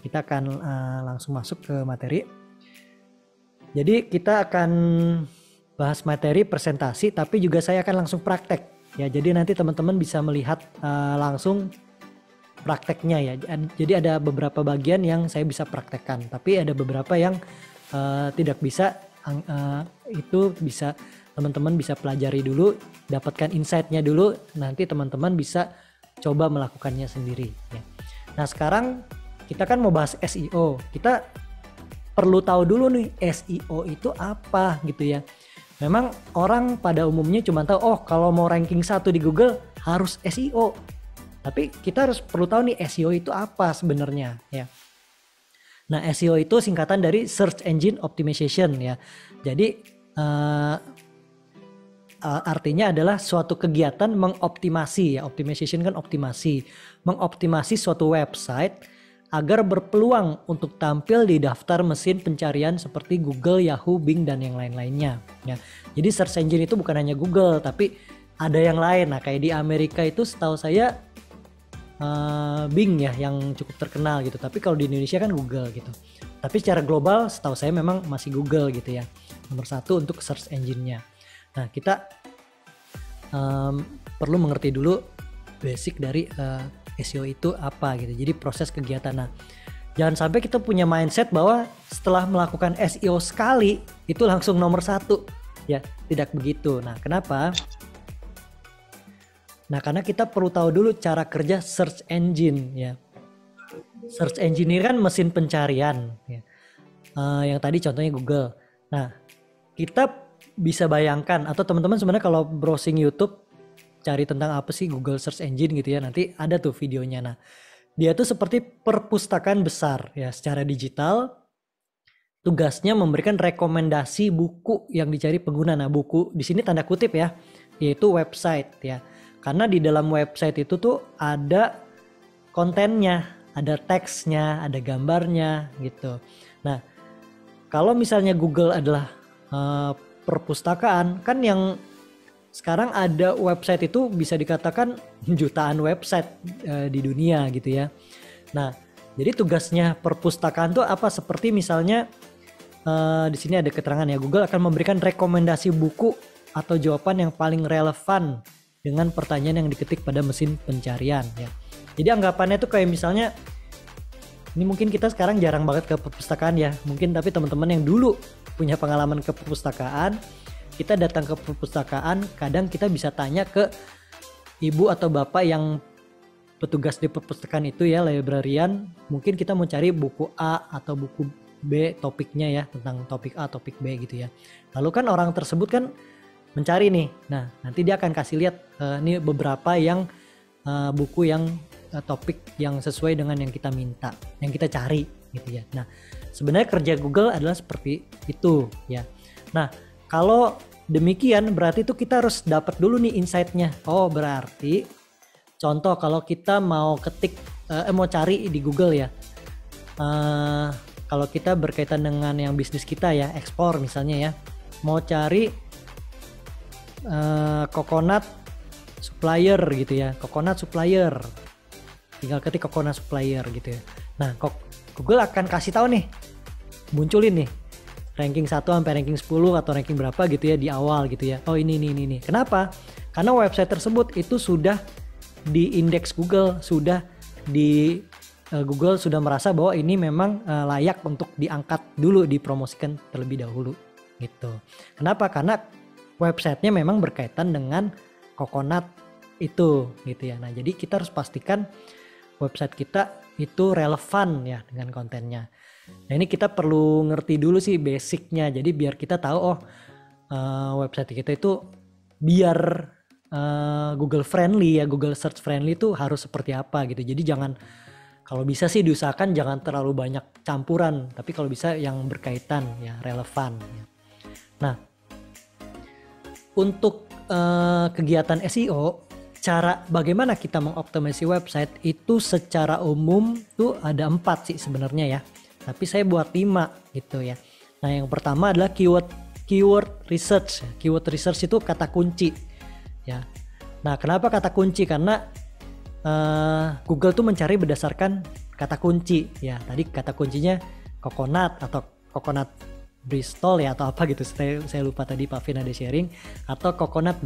kita akan langsung masuk ke materi. Jadi kita akan bahas materi presentasi, tapi juga saya akan langsung praktek ya. Jadi nanti teman-teman bisa melihat langsung prakteknya ya. Jadi ada beberapa bagian yang saya bisa praktekkan, tapi ada beberapa yang tidak bisa. Itu bisa teman-teman bisa pelajari dulu, dapatkan insight-nya dulu, nanti teman-teman bisa coba melakukannya sendiri ya. Nah sekarang kita kan mau bahas SEO, kita perlu tahu dulu nih SEO itu apa gitu ya. Memang orang pada umumnya cuma tahu kalau mau ranking 1 di Google harus SEO. Tapi kita perlu tahu nih SEO itu apa sebenarnya ya. Nah SEO itu singkatan dari Search Engine Optimization ya. Jadi artinya adalah suatu kegiatan mengoptimasi ya. Optimization kan optimasi. Mengoptimasi suatu website agar berpeluang untuk tampil di daftar mesin pencarian seperti Google, Yahoo, Bing, dan yang lain-lainnya ya. Jadi search engine itu bukan hanya Google, tapi ada yang lain. Nah kayak di Amerika itu setahu saya Bing ya yang cukup terkenal gitu, tapi kalau di Indonesia kan Google gitu. Tapi secara global setahu saya memang masih Google gitu ya, nomor 1 untuk search engine-nya. Nah kita perlu mengerti dulu basic dari SEO itu apa gitu, jadi proses kegiatan. Nah jangan sampai kita punya mindset bahwa setelah melakukan SEO sekali itu langsung nomor 1 ya, tidak begitu. Nah kenapa? Nah karena kita perlu tahu dulu cara kerja search engine ya. Search engine ini kan mesin pencarian ya. Yang tadi contohnya Google. Nah kita bisa bayangkan, atau teman-teman sebenarnya kalau browsing YouTube cari tentang apa sih Google Search Engine gitu ya, nanti ada tuh videonya. Nah dia tuh seperti perpustakaan besar ya secara digital. Tugasnya memberikan rekomendasi buku yang dicari pengguna. Nah buku di sini tanda kutip ya, yaitu website ya. Karena di dalam website itu tuh ada kontennya, ada teksnya, ada gambarnya gitu. Nah, kalau misalnya Google adalah perpustakaan, kan yang sekarang ada website itu bisa dikatakan jutaan website di dunia gitu ya. Nah, jadi tugasnya perpustakaan tuh apa? Seperti misalnya di sini ada keterangan ya, Google akan memberikan rekomendasi buku atau jawaban yang paling relevan dengan pertanyaan yang diketik pada mesin pencarian ya. Jadi anggapannya tuh kayak misalnya, ini mungkin kita sekarang jarang banget ke perpustakaan ya, mungkin, tapi teman-teman yang dulu punya pengalaman ke perpustakaan, kita datang ke perpustakaan, kadang kita bisa tanya ke ibu atau bapak yang petugas di perpustakaan itu ya, librarian, mungkin kita mau cari buku A atau buku B topiknya ya, tentang topik A, topik B gitu ya. Lalu kan orang tersebut kan mencari nih, nah nanti dia akan kasih lihat ini beberapa yang buku yang topik yang sesuai dengan yang kita minta, yang kita cari gitu ya. Nah sebenarnya kerja Google adalah seperti itu ya. Nah kalau demikian berarti itu kita harus dapat dulu nih insight-nya. Oh berarti contoh kalau kita mau ketik mau cari di Google ya, kalau kita berkaitan dengan yang bisnis kita ya, ekspor misalnya ya, mau cari coconut supplier gitu ya, coconut supplier, tinggal ketik coconut supplier gitu ya. Nah Google akan kasih tahu nih, munculin nih ranking 1 sampai ranking 10 atau ranking berapa gitu ya di awal gitu ya. Oh ini. Kenapa? Karena website tersebut itu sudah di indeks Google, sudah di Google sudah merasa bahwa ini memang layak untuk diangkat dulu, dipromosikan terlebih dahulu gitu. Kenapa? Karena websitenya memang berkaitan dengan coconut itu gitu ya. Nah jadi kita harus pastikan website kita itu relevan ya dengan kontennya. Nah ini kita perlu ngerti dulu sih basicnya, jadi biar kita tahu website kita itu biar Google friendly ya, Google search friendly itu harus seperti apa gitu. Jadi jangan, kalau bisa sih diusahakan jangan terlalu banyak campuran, tapi kalau bisa yang berkaitan ya, relevan ya. Nah untuk kegiatan SEO, cara bagaimana kita mengoptimasi website itu secara umum tuh ada 4 sih sebenarnya ya. Tapi saya buat 5 gitu ya. Nah yang pertama adalah keyword research. Keyword research itu kata kunci ya. Nah kenapa kata kunci? Karena Google tuh mencari berdasarkan kata kunci ya. Tadi kata kuncinya coconut atau coconut Bristol ya atau apa gitu. Saya lupa tadi Pak Vin ada sharing, atau coconut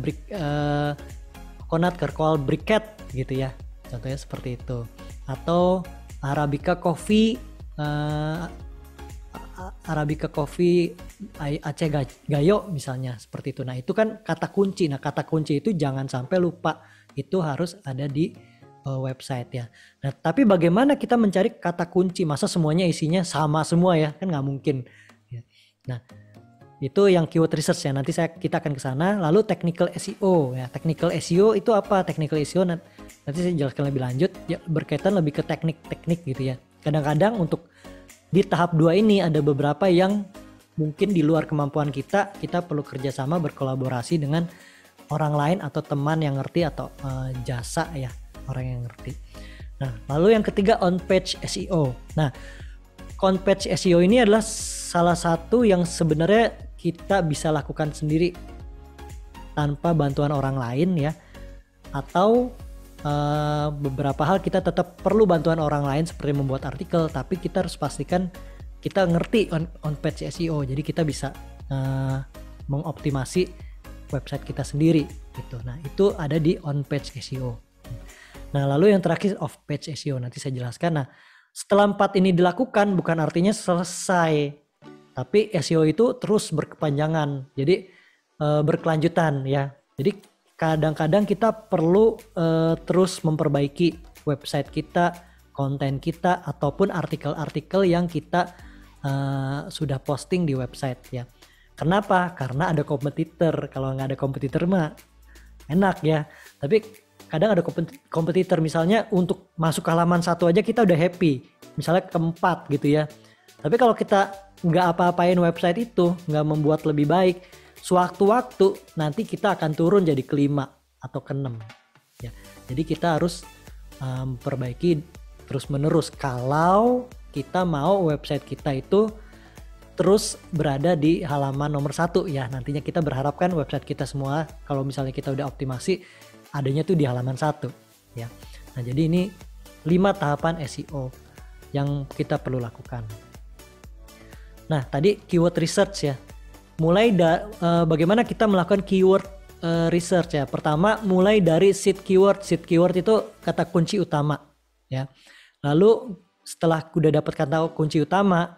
Kirkconnell briquette gitu ya. Contohnya seperti itu. Atau Arabica coffee Aceh Gayo misalnya, seperti itu. Nah itu kan kata kunci. Nah kata kunci itu jangan sampai lupa, itu harus ada di website ya. Nah tapi bagaimana kita mencari kata kunci? Masa semuanya isinya sama semua ya? Kan nggak mungkin ya. Nah itu yang keyword research ya. Nanti kita akan ke sana. Lalu technical SEO ya. Technical SEO itu apa? Technical SEO nanti saya jelaskan lebih lanjut ya, berkaitan lebih ke teknik-teknik gitu ya. Kadang-kadang untuk di tahap 2 ini ada beberapa yang mungkin di luar kemampuan kita perlu kerjasama, berkolaborasi dengan orang lain atau teman yang ngerti atau jasa ya, orang yang ngerti. Nah lalu yang ketiga on page SEO. Nah on page SEO ini adalah salah satu yang sebenarnya kita bisa lakukan sendiri tanpa bantuan orang lain ya, atau beberapa hal kita tetap perlu bantuan orang lain seperti membuat artikel, tapi kita harus pastikan kita ngerti on page SEO, jadi kita bisa mengoptimasi website kita sendiri gitu. Nah itu ada di on page SEO. Nah lalu yang terakhir off page SEO, nanti saya jelaskan. Nah setelah 4 ini dilakukan bukan artinya selesai, tapi SEO itu terus berkepanjangan, jadi berkelanjutan ya. Jadi kadang-kadang kita perlu terus memperbaiki website kita, konten kita, ataupun artikel-artikel yang kita sudah posting di website ya. Kenapa? Karena ada kompetitor. Kalau nggak ada kompetitor mah enak ya. Tapi kadang ada kompetitor, misalnya untuk masuk halaman 1 aja kita udah happy, misalnya ke-4 gitu ya. Tapi kalau kita nggak apa-apain website itu, nggak membuat lebih baik, sewaktu-waktu nanti kita akan turun jadi ke-5 atau ke-6 ya. Jadi kita harus perbaiki terus-menerus kalau kita mau website kita itu terus berada di halaman nomor 1 ya. Nantinya kita berharapkan website kita semua, kalau misalnya kita udah optimasi, adanya tuh di halaman 1 ya. Nah jadi ini 5 tahapan SEO yang kita perlu lakukan. Nah tadi keyword research ya. Mulai bagaimana kita melakukan keyword research ya. Pertama mulai dari seed keyword. Seed keyword itu kata kunci utama ya. Lalu setelah udah dapat kata kunci utama,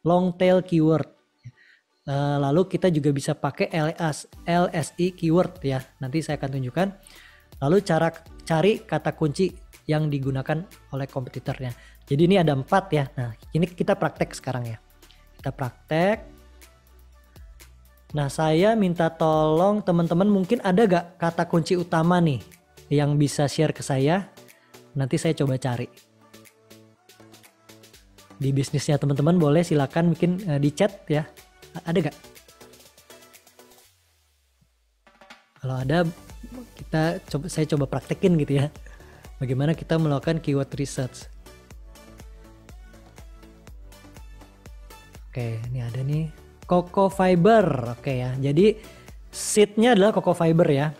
long tail keyword. Lalu kita juga bisa pakai LSI keyword ya. Nanti saya akan tunjukkan. Lalu cara cari kata kunci yang digunakan oleh kompetitornya. Jadi ini ada 4 ya. Nah ini kita praktek sekarang ya. Kita praktek. Nah saya minta tolong teman-teman, mungkin ada gak kata kunci utama nih yang bisa share ke saya. Nanti saya coba cari. Di bisnisnya teman-teman boleh silakan mungkin di chat ya. Ada gak? Kalau ada saya coba praktekin gitu ya. Bagaimana kita melakukan keyword research. Oke ini ada nih. Coco Fiber, oke ya. Jadi seednya adalah Coco Fiber ya.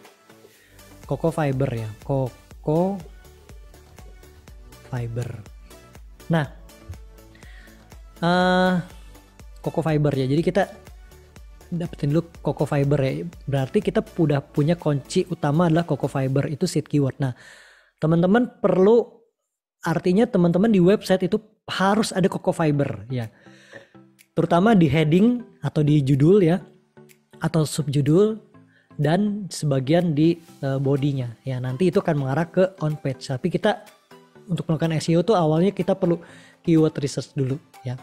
Coco Fiber ya. Coco Fiber. Nah, Coco Fiber ya. Jadi kita dapetin dulu Coco Fiber ya. Berarti kita udah punya kunci utama adalah Coco Fiber, itu seed keyword. Nah, teman-teman perlu, artinya teman-teman di website itu harus ada Coco Fiber ya. Terutama di heading atau di judul ya, atau subjudul, dan sebagian di bodinya ya. Nanti itu akan mengarah ke on page. Tapi kita untuk melakukan SEO tuh awalnya kita perlu keyword research dulu ya.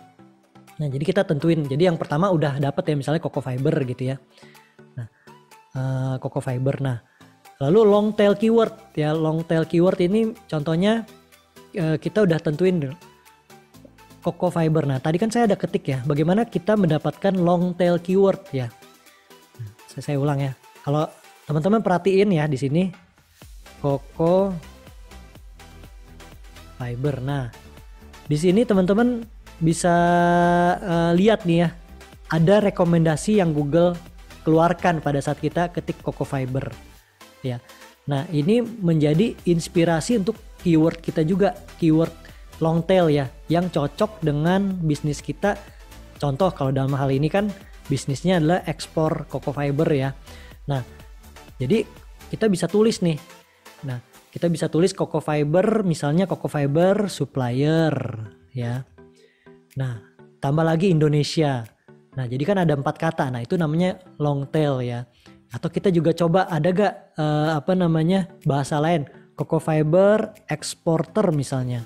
Nah jadi kita tentuin. Jadi yang pertama udah dapet ya, misalnya Coco Fiber gitu ya. Nah Coco Fiber. Nah lalu long tail keyword ya. Long tail keyword ini contohnya kita udah tentuin dulu. Coco Fiber. Nah tadi kan saya ada ketik ya, bagaimana kita mendapatkan long tail keyword ya. Nah, saya ulang ya. Kalau teman-teman perhatiin ya di sini Coco Fiber. Nah di sini teman-teman bisa lihat nih ya, ada rekomendasi yang Google keluarkan pada saat kita ketik Coco Fiber ya. Nah ini menjadi inspirasi untuk keyword kita juga, keyword long tail ya, yang cocok dengan bisnis kita. Contoh kalau dalam hal ini kan bisnisnya adalah ekspor cocoa fiber ya. Nah, jadi kita bisa tulis nih. Nah, kita bisa tulis cocoa fiber, misalnya cocoa fiber supplier ya. Nah, tambah lagi Indonesia. Nah, jadi kan ada 4 kata. Nah, itu namanya long tail ya. Atau kita juga coba ada gak bahasa lain, cocoa fiber exporter misalnya.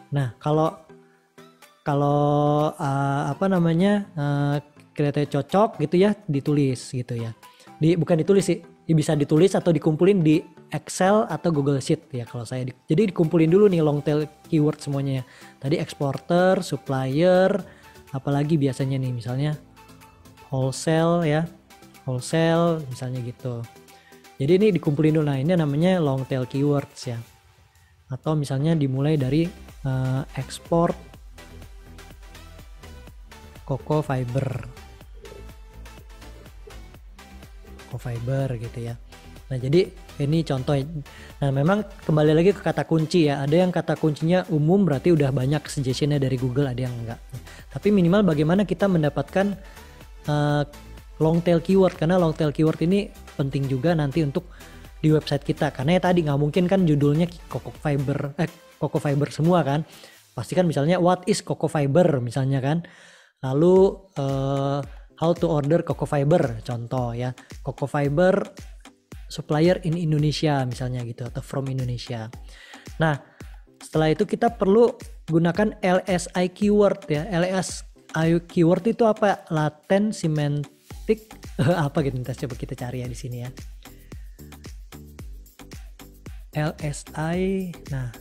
Nah, kalau kelihatannya cocok gitu ya, ditulis gitu ya. Bukan ditulis sih, bisa ditulis atau dikumpulin di Excel atau Google Sheet ya kalau saya. Jadi dikumpulin dulu nih long tail keyword semuanya ya. Tadi exporter, supplier, apalagi biasanya nih misalnya wholesale ya. Wholesale misalnya gitu. Jadi ini dikumpulin dulu. Nah, ini namanya long tail keywords ya. Atau misalnya dimulai dari export cocoa fiber gitu ya. Nah, jadi ini contoh. Nah, memang kembali lagi ke kata kunci ya. Ada yang kata kuncinya umum berarti udah banyak suggestionnya dari Google, ada yang enggak. Tapi minimal bagaimana kita mendapatkan long tail keyword, karena long tail keyword ini penting juga nanti untuk di website kita. Karena ya tadi nggak mungkin kan judulnya cocoa fiber semua kan. Pasti kan misalnya what is cocoa fiber misalnya kan. Lalu how to order cocoa fiber contoh ya. Cocoa fiber supplier in Indonesia misalnya gitu, atau from Indonesia. Nah, setelah itu kita perlu gunakan LSI keyword ya. LSI keyword itu apa? Latent semantic apa gitu, coba kita cari ya di sini ya. LSI, nah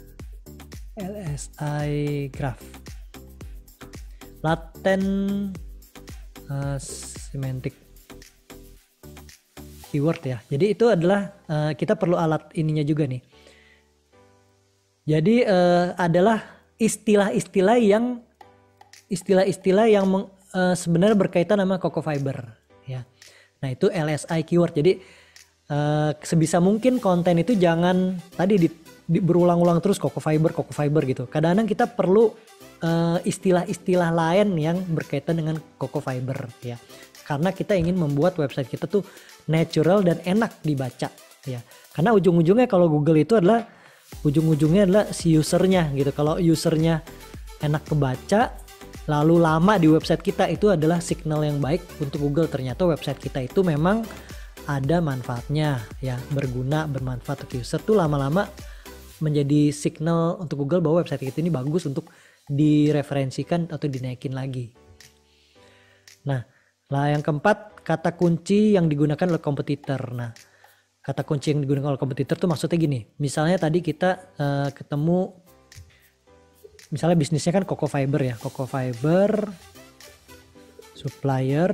LSI graph, latent semantic keyword ya. Jadi itu adalah kita perlu alat ininya juga nih. Jadi adalah istilah-istilah yang sebenarnya berkaitan sama cocoa fiber ya. Nah, itu LSI keyword. Jadi sebisa mungkin konten itu jangan tadi berulang-ulang terus cocoa fiber gitu. Kadang-kadang kita perlu istilah-istilah lain yang berkaitan dengan cocoa fiber ya. Karena kita ingin membuat website kita tuh natural dan enak dibaca ya. Karena ujung-ujungnya kalau Google itu adalah si usernya gitu. Kalau usernya enak kebaca lalu lama di website kita, itu adalah signal yang baik untuk Google. Ternyata website kita itu memang ada manfaatnya ya, berguna, bermanfaat untuk user, tuh lama-lama menjadi signal untuk Google bahwa website kita ini bagus untuk direferensikan atau dinaikin lagi. Nah, yang keempat, kata kunci yang digunakan oleh kompetitor. Nah, kata kunci yang digunakan oleh kompetitor tuh maksudnya gini. Misalnya tadi kita ketemu, misalnya bisnisnya kan cocoa fiber ya, cocoa fiber supplier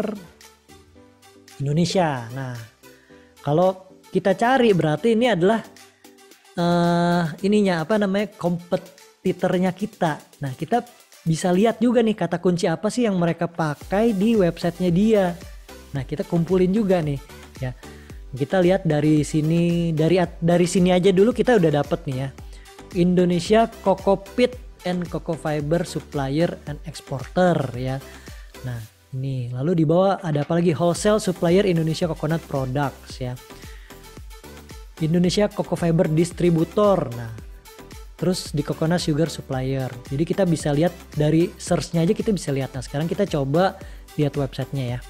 Indonesia. Nah, kalau kita cari berarti ini adalah kompetitornya kita. Nah, kita bisa lihat juga nih kata kunci apa sih yang mereka pakai di websitenya dia. Nah, kita kumpulin juga nih ya. Kita lihat dari sini, dari sini aja dulu kita udah dapet nih ya. Indonesia Cocoa Peat and Cocoa Fiber Supplier and Exporter ya. Nah, ini lalu di bawah ada apa lagi? Wholesale Supplier Indonesia Coconut Products ya. Indonesia Cocoa Fiber Distributor. Nah, terus di Coconut Sugar Supplier. Jadi kita bisa lihat dari search-nya aja kita bisa lihat. Nah, sekarang kita coba lihat websitenya ya.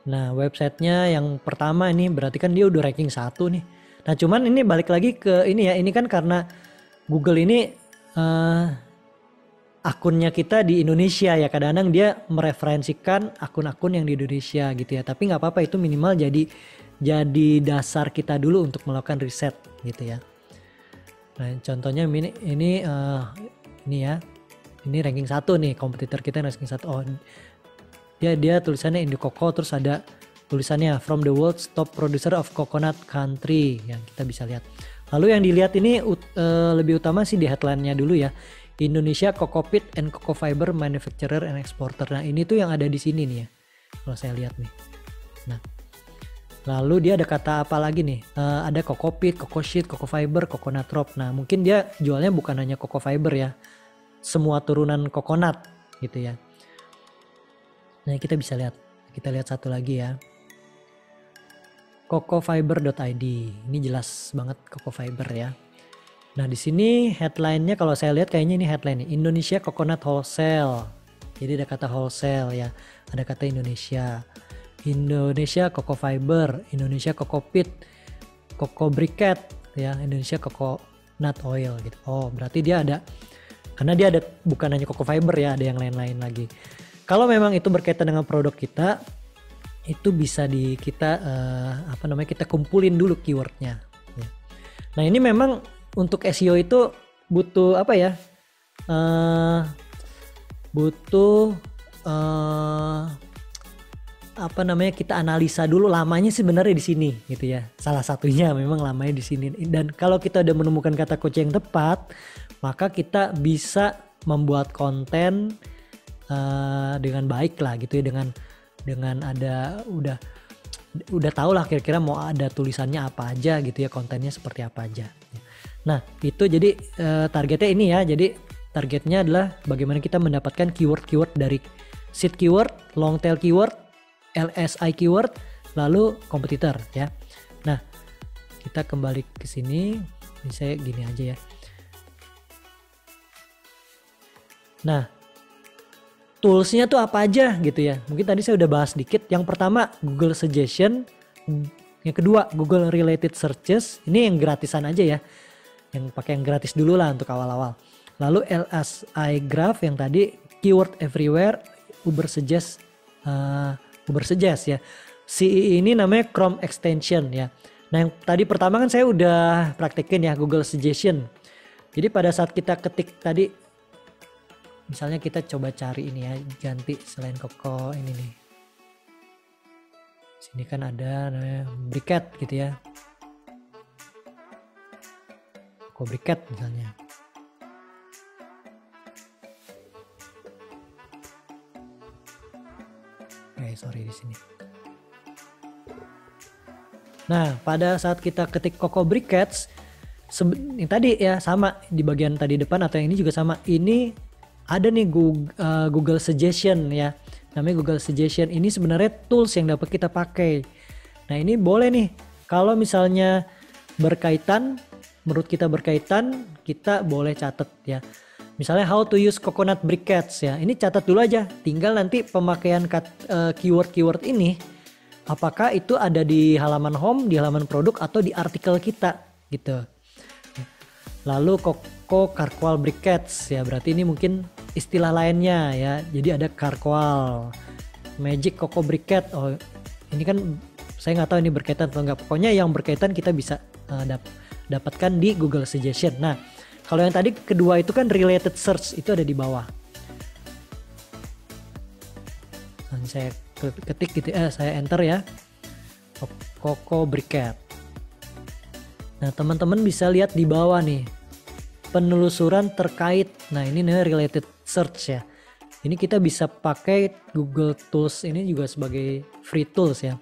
Nah, websitenya yang pertama ini berarti kan dia udah ranking 1 nih. Nah, cuman ini balik lagi ke ini ya. Ini kan karena Google ini akunnya kita di Indonesia ya. Kadang-kadang dia mereferensikan akun-akun yang di Indonesia gitu ya. Tapi nggak apa-apa, itu minimal jadi dasar kita dulu untuk melakukan riset gitu ya. Nah, contohnya ini ya. Ini ranking 1 nih, kompetitor kita ranking 1. Oh, dia tulisannya Indiococo, terus ada tulisannya from the world's top producer of coconut country yang kita bisa lihat. Lalu yang dilihat ini lebih utama sih di headline-nya dulu ya. Indonesia Cocoa Peat and Cocoa Fiber Manufacturer and Exporter. Nah, ini tuh yang ada di sini nih ya. Kalau saya lihat nih. Nah, Lalu dia ada kata apa lagi nih? Ada cocoa peat, cocoa sheet, cocoa fiber, coconut drop. Nah mungkin dia jualnya bukan hanya cocoa fiber ya, semua turunan coconut gitu ya. Nah kita bisa lihat, kita lihat satu lagi ya. cocofiber.id, ini jelas banget cocoa fiber ya. Nah di sini headline-nya kalau saya lihat kayaknya ini headline nih, Indonesia Coconut Wholesale. Jadi ada kata wholesale ya, ada kata Indonesia. Indonesia Cocoa Fiber, Indonesia Cocoa Peat, Cocoa Briquette ya, Indonesia Coconut Oil gitu. Oh berarti dia ada, karena dia ada bukan hanya Cocoa Fiber ya, ada yang lain-lain lagi. Kalau memang itu berkaitan dengan produk kita, itu bisa kita kita kumpulin dulu keywordnya. Ya. Nah ini memang untuk SEO itu butuh apa ya? Butuh kita analisa dulu lamanya sebenarnya di sini gitu ya. Salah satunya memang lamanya di sini. Dan kalau kita udah menemukan kata kunci yang tepat, maka kita bisa membuat konten dengan baik lah gitu ya, dengan ada udah tahu lah kira-kira mau ada tulisannya apa aja gitu ya, kontennya seperti apa aja. Nah itu jadi targetnya ini ya, jadi targetnya adalah bagaimana kita mendapatkan keyword-keyword dari seed keyword, long tail keyword, LSI keyword, lalu kompetitor ya. Nah kita kembali ke sini, ini saya gini aja ya. Nah toolsnya tuh apa aja gitu ya, mungkin tadi saya udah bahas dikit. Yang pertama Google Suggestion, yang kedua Google Related Searches, ini yang gratisan aja ya, yang pakai yang gratis dulu lah untuk awal-awal. Lalu LSI Graph yang tadi, Keyword Everywhere, Uber Suggest ya. CE ini namanya Chrome Extension ya. Nah yang tadi pertama kan saya udah praktekin ya, Google Suggestion. Jadi pada saat kita ketik tadi, misalnya kita coba cari ini ya, ganti selain Coco ini nih. Sini kan ada namanya Briquette gitu ya. Coco Briquette misalnya. Sorry di sini. Nah, pada saat kita ketik Coco Briquettes, yang tadi ya sama di bagian tadi depan atau yang ini juga sama. Ini ada nih Google Suggestion ya. Namanya Google Suggestion. Ini sebenarnya tools yang dapat kita pakai. Nah, ini boleh nih kalau misalnya berkaitan, menurut kita berkaitan, kita boleh catat ya. Misalnya how to use coconut briquettes ya. Ini catat dulu aja. Tinggal nanti pemakaian keyword-keyword ini apakah itu ada di halaman home, di halaman produk atau di artikel kita gitu. Lalu Coco Carqual Briquettes ya, berarti ini mungkin istilah lainnya ya. Jadi ada Carqual, Magic Coco Briquette. Oh, ini kan saya nggak tahu ini berkaitan atau enggak. Pokoknya yang berkaitan kita bisa dapatkan di Google Suggestion. Nah, kalau yang tadi kedua itu kan related search, itu ada di bawah. Nah, saya ketik gitu, saya enter ya, Coco Briquette. Nah teman-teman bisa lihat di bawah nih, penelusuran terkait. Nah ini namanya related search ya. Ini kita bisa pakai Google Tools ini juga sebagai free tools ya.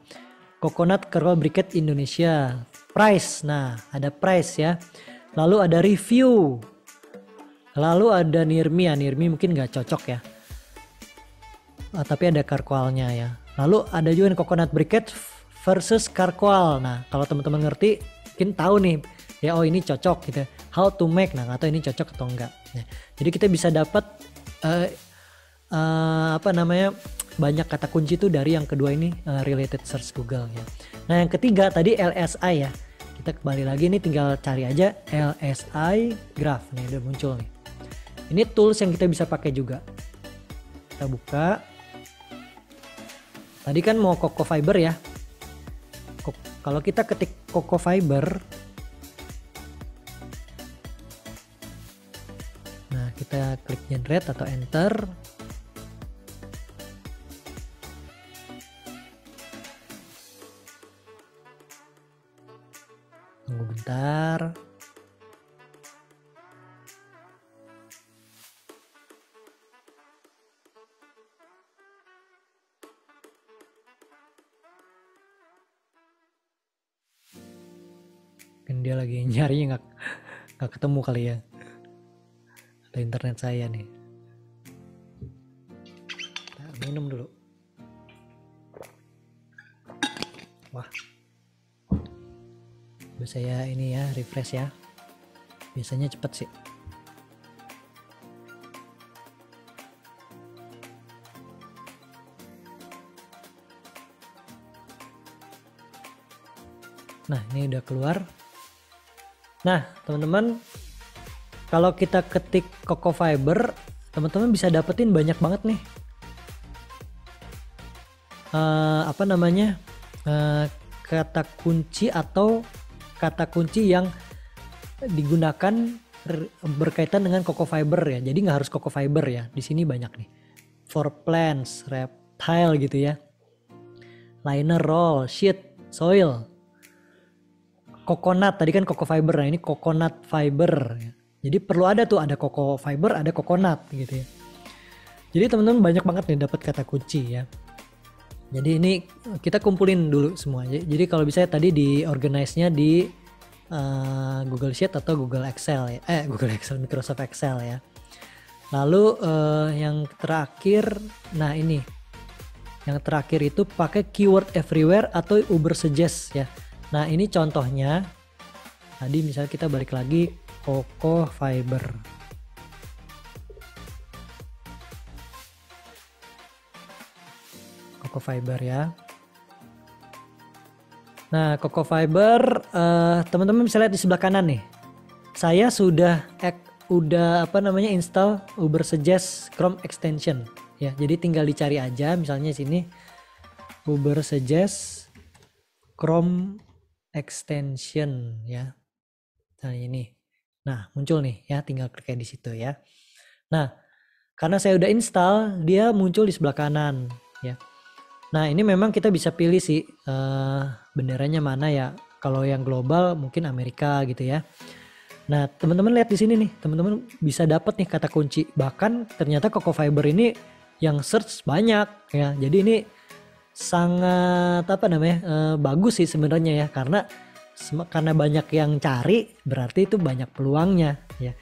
Coconut Carqual Briquette Indonesia. Price, nah ada price ya. Lalu ada review. Lalu ada near me ya, near me mungkin gak cocok ya. Tapi ada Carqualnya ya. Lalu ada juga Coconut Briquette versus Carqual. Nah kalau teman-teman ngerti mungkin tahu nih ya, oh ini cocok gitu. How to make, nah atau ini cocok atau enggak. Nah, jadi kita bisa dapat banyak kata kunci itu dari yang kedua ini, related search Google ya. Nah yang ketiga tadi LSI ya. Kita kembali lagi nih, tinggal cari aja LSI Graph. Nih udah muncul nih. Ini tools yang kita bisa pakai juga. Kita buka. Tadi kan mau Coco Fiber ya. Kalau kita ketik Coco Fiber. Nah kita klik generate atau enter. Tunggu bentar. Mungkin dia lagi nyarinya nggak ketemu kali ya. Atau internet saya nih. Nah, minum dulu. Wah. Coba saya ini ya, refresh ya. Biasanya cepet sih. Nah, ini udah keluar. Nah, teman-teman, kalau kita ketik Coco Fiber, teman-teman bisa dapetin banyak banget nih. Apa namanya? Kata kunci atau kata kunci yang digunakan berkaitan dengan Coco Fiber ya. Jadi nggak harus Coco Fiber ya. Di sini banyak nih. For plants, reptile gitu ya. Liner, roll, sheet, soil. Coconut, tadi kan Coco Fiber, nah ini coconut fiber ya. Jadi perlu ada tuh, ada Coco Fiber, ada coconut gitu ya. Jadi teman-teman banyak banget nih dapat kata kunci ya. Jadi ini kita kumpulin dulu semua. Jadi kalau bisa tadi di organize-nya di Google Sheet atau Google Excel ya. Google Excel, Microsoft Excel ya. Lalu yang terakhir, nah ini. Yang terakhir itu pakai keyword everywhere atau Uber Suggest ya. Nah ini contohnya, tadi misalnya kita balik lagi Coco Fiber. Coco Fiber ya. Nah Coco Fiber, teman-teman bisa lihat di sebelah kanan nih. Saya sudah install Uber Suggest Chrome extension ya. Jadi tinggal dicari aja, misalnya sini Uber Suggest Chrome extension ya. Nah ini. Nah, muncul nih ya, tinggal klik di situ ya. Nah, karena saya udah install, dia muncul di sebelah kanan ya. Nah, ini memang kita bisa pilih sih benderanya mana ya. Kalau yang global mungkin Amerika gitu ya. Nah, teman-teman lihat di sini nih, teman-teman bisa dapat nih kata kunci. Bahkan ternyata Coco Fiber ini yang search banyak ya. Jadi ini sangat bagus sih sebenarnya ya, karena banyak yang cari berarti itu banyak peluangnya ya.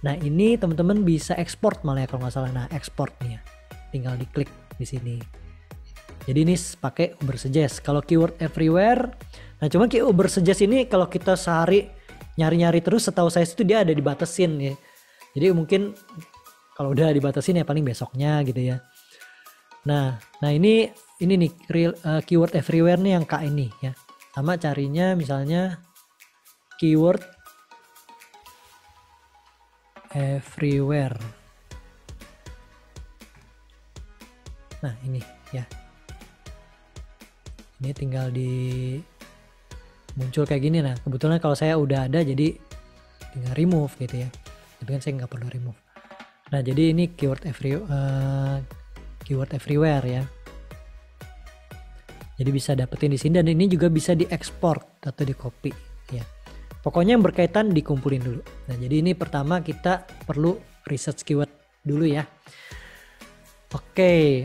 Nah ini teman-teman bisa ekspor malah ya kalau nggak salah. Nah ekspor nih ya, tinggal diklik di sini. Jadi ini pakai Uber Suggest. Kalau keyword everywhere, nah cuma Uber Suggest ini kalau kita sehari nyari-nyari terus, setahu saya itu dia ada dibatasin ya. Jadi mungkin kalau udah dibatasin ya paling besoknya gitu ya. Nah ini nih keyword everywhere nih yang Kak ini ya. Sama carinya misalnya keyword everywhere. Nah ini ya. Ini tinggal di muncul kayak gini. Nah kebetulan kalau saya udah ada jadi tinggal remove gitu ya. Tapi kan saya nggak perlu remove. Nah jadi ini keyword everywhere ya. Jadi bisa dapetin di sini, dan ini juga bisa diekspor atau di copy ya. Pokoknya yang berkaitan dikumpulin dulu. Nah, jadi ini pertama kita perlu research keyword dulu ya. Oke,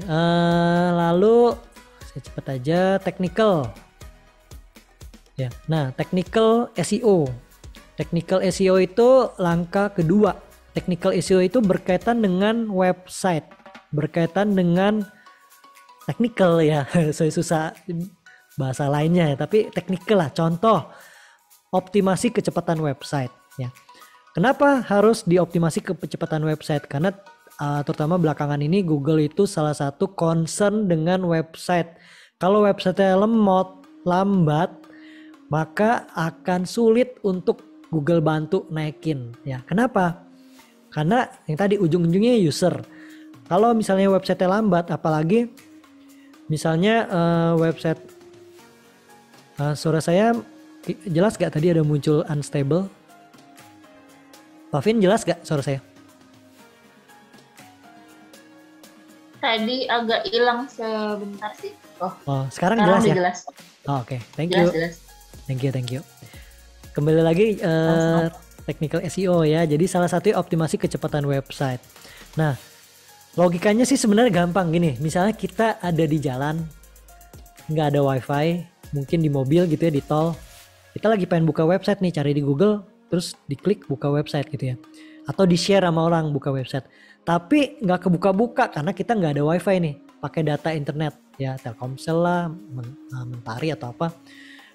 lalu saya cepat aja technical. Ya. Nah, technical SEO. Technical SEO itu langkah kedua. Technical SEO itu berkaitan dengan website, berkaitan dengan technical ya, saya susah bahasa lainnya ya, tapi technical lah. Contoh, optimasi kecepatan website ya. Kenapa harus dioptimasi kecepatan website? Karena terutama belakangan ini Google itu salah satu concern dengan website. Kalau website-nya lambat, maka akan sulit untuk Google bantu naikin ya. Kenapa? Karena yang tadi ujung-ujungnya user. Kalau misalnya website-nya lambat, apalagi misalnya website, suara saya jelas gak tadi ada muncul unstable? Pavin jelas gak suara saya? Tadi agak hilang sebentar sih. Sekarang jelas ya? Jelas. Oke. Thank you. Thank you. Kembali lagi technical SEO ya. Jadi salah satu optimasi kecepatan website. Nah, logikanya sih sebenarnya gampang gini. Misalnya kita ada di jalan, nggak ada wifi, mungkin di mobil gitu ya, di tol. kita lagi pengen buka website nih, cari di Google, terus diklik buka website gitu ya. Atau di share sama orang buka website. Tapi nggak kebuka-buka karena kita nggak ada wifi nih, pakai data internet ya, Telkomsel lah, Mentari atau apa.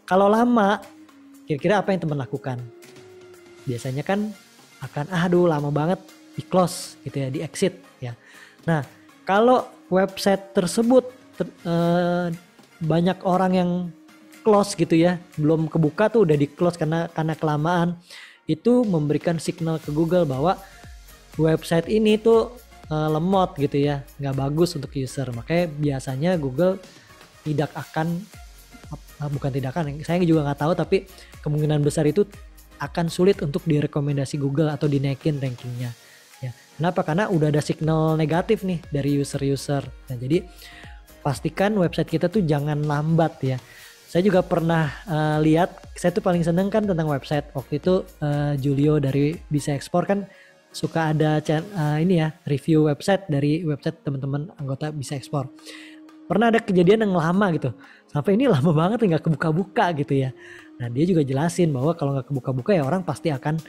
Kalau lama, kira-kira apa yang teman lakukan? Biasanya kan akan aduh lama banget, di close gitu ya, di exit ya. Nah kalau website tersebut banyak orang yang close gitu ya, belum kebuka tuh udah di close karena kelamaan, itu memberikan signal ke Google bahwa website ini tuh lemot gitu ya, nggak bagus untuk user. Makanya biasanya Google tidak akan, bukan tidak akan, saya juga nggak tahu, tapi kemungkinan besar itu akan sulit untuk direkomendasi Google atau dinaikin rankingnya ya. Kenapa? Karena udah ada signal negatif nih dari user-user. Nah jadi pastikan website kita tuh jangan lambat ya. Saya juga pernah lihat, saya tuh paling seneng kan tentang website. Waktu itu Julio dari Bisa Ekspor kan suka ada ini ya, review website dari website teman-teman anggota Bisa Ekspor. Pernah ada kejadian yang lama gitu, sampai ini lama banget nggak kebuka-buka gitu ya. Nah dia juga jelasin bahwa kalau nggak kebuka-buka ya orang pasti akan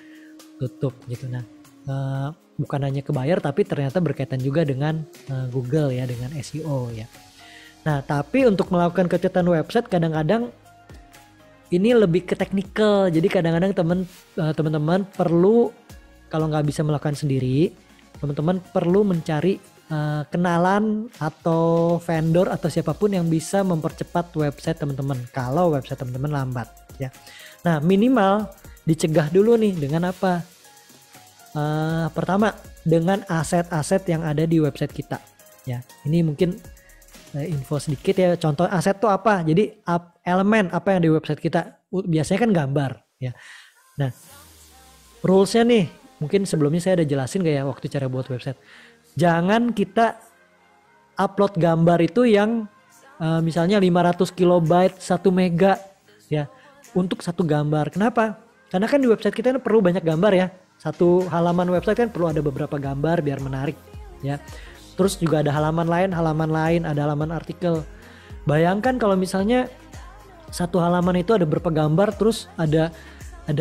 tutup gitu. Nah bukan hanya kebayar tapi ternyata berkaitan juga dengan Google ya, dengan SEO ya. Nah tapi untuk melakukan kecacatan website kadang-kadang ini lebih ke teknikal. Jadi kadang-kadang teman-teman perlu, kalau nggak bisa melakukan sendiri, teman-teman perlu mencari kenalan atau vendor atau siapapun yang bisa mempercepat website teman-teman kalau website teman-teman lambat ya. Nah minimal dicegah dulu nih dengan apa? Pertama dengan aset-aset yang ada di website kita ya. Ini mungkin info sedikit ya, contoh aset tuh apa? Jadi elemen apa yang di website kita, biasanya kan gambar ya. Nah rulesnya nih, mungkin sebelumnya saya ada jelasin gak ya waktu cara buat website. Jangan kita upload gambar itu yang misalnya 500 kilobyte 1 mega ya untuk satu gambar. Kenapa? Karena kan di website kita perlu banyak gambar ya. Satu halaman website kan perlu ada beberapa gambar biar menarik ya. Terus juga ada halaman lain, ada halaman artikel. Bayangkan kalau misalnya satu halaman itu ada berapa gambar, terus ada 5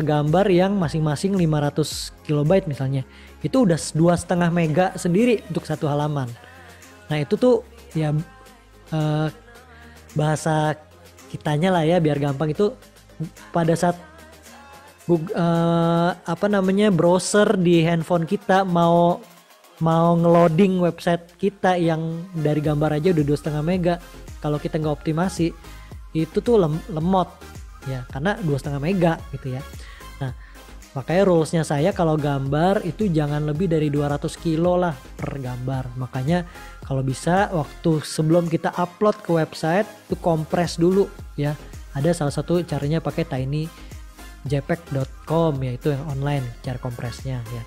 gambar yang masing-masing 500 kilobyte misalnya. Itu udah 2,5 mega sendiri untuk satu halaman. Nah itu tuh ya bahasa kitanya lah ya biar gampang, itu pada saat browser di handphone kita mau ngeloading website kita yang dari gambar aja udah 2,5 mega. Kalau kita nggak optimasi itu tuh lemot ya, karena 2,5 mega gitu ya. Nah makanya rulesnya saya kalau gambar itu jangan lebih dari 200 kilo lah per gambar. Makanya kalau bisa waktu sebelum kita upload ke website itu kompres dulu ya. Ada salah satu caranya pakai tinyjpeg.com ya, itu yang online cara kompresnya ya.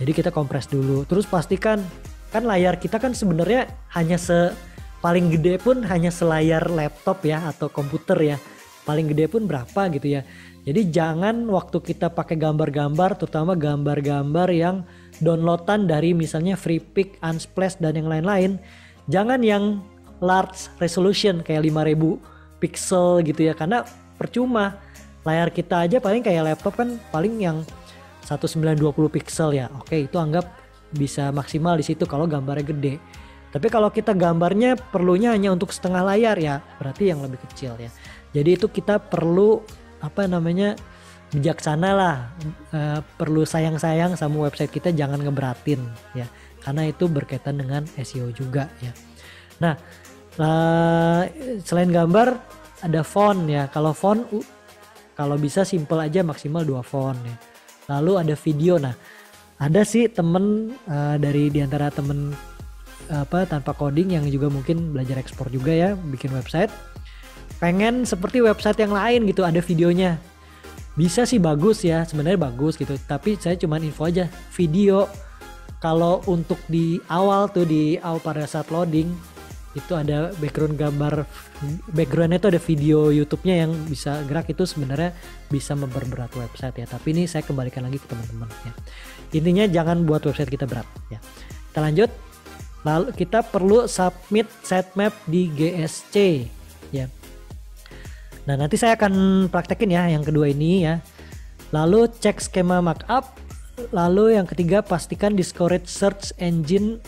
Jadi kita kompres dulu, terus pastikan kan layar kita kan sebenarnya hanya paling gede pun hanya selayar laptop ya atau komputer ya. Paling gede pun berapa gitu ya. Jadi jangan waktu kita pakai gambar-gambar, terutama gambar-gambar yang downloadan dari misalnya Freepik, Unsplash dan yang lain-lain, jangan yang large resolution kayak 5000 pixel gitu ya, karena percuma. Layar kita aja paling kayak laptop kan paling yang 1920 pixel ya. Oke, itu anggap bisa maksimal di situ kalau gambarnya gede. Tapi kalau kita gambarnya perlunya hanya untuk setengah layar ya, berarti yang lebih kecil ya. Jadi itu kita perlu bijaksana lah, perlu sayang-sayang sama website kita, jangan ngeberatin ya, karena itu berkaitan dengan SEO juga ya. Nah selain gambar ada font ya. Kalau font kalau bisa simple aja, maksimal 2 font ya. Lalu ada video. Nah ada sih temen dari diantara temen tanpa coding yang juga mungkin belajar ekspor juga ya, bikin website, pengen seperti website yang lain gitu, ada videonya. Bisa sih bagus ya, sebenarnya bagus gitu, tapi saya cuman info aja, video kalau untuk di awal pada saat loading itu ada backgroundnya itu ada video YouTube-nya yang bisa gerak, itu sebenarnya bisa memperberat website ya. Tapi ini saya kembalikan lagi ke teman-teman ya. Intinya jangan buat website kita berat ya. Kita lanjut. Lalu kita perlu submit sitemap di GSC ya. Nah, nanti saya akan praktekin ya yang kedua ini ya. Lalu cek skema markup. Lalu yang ketiga pastikan discourage search engine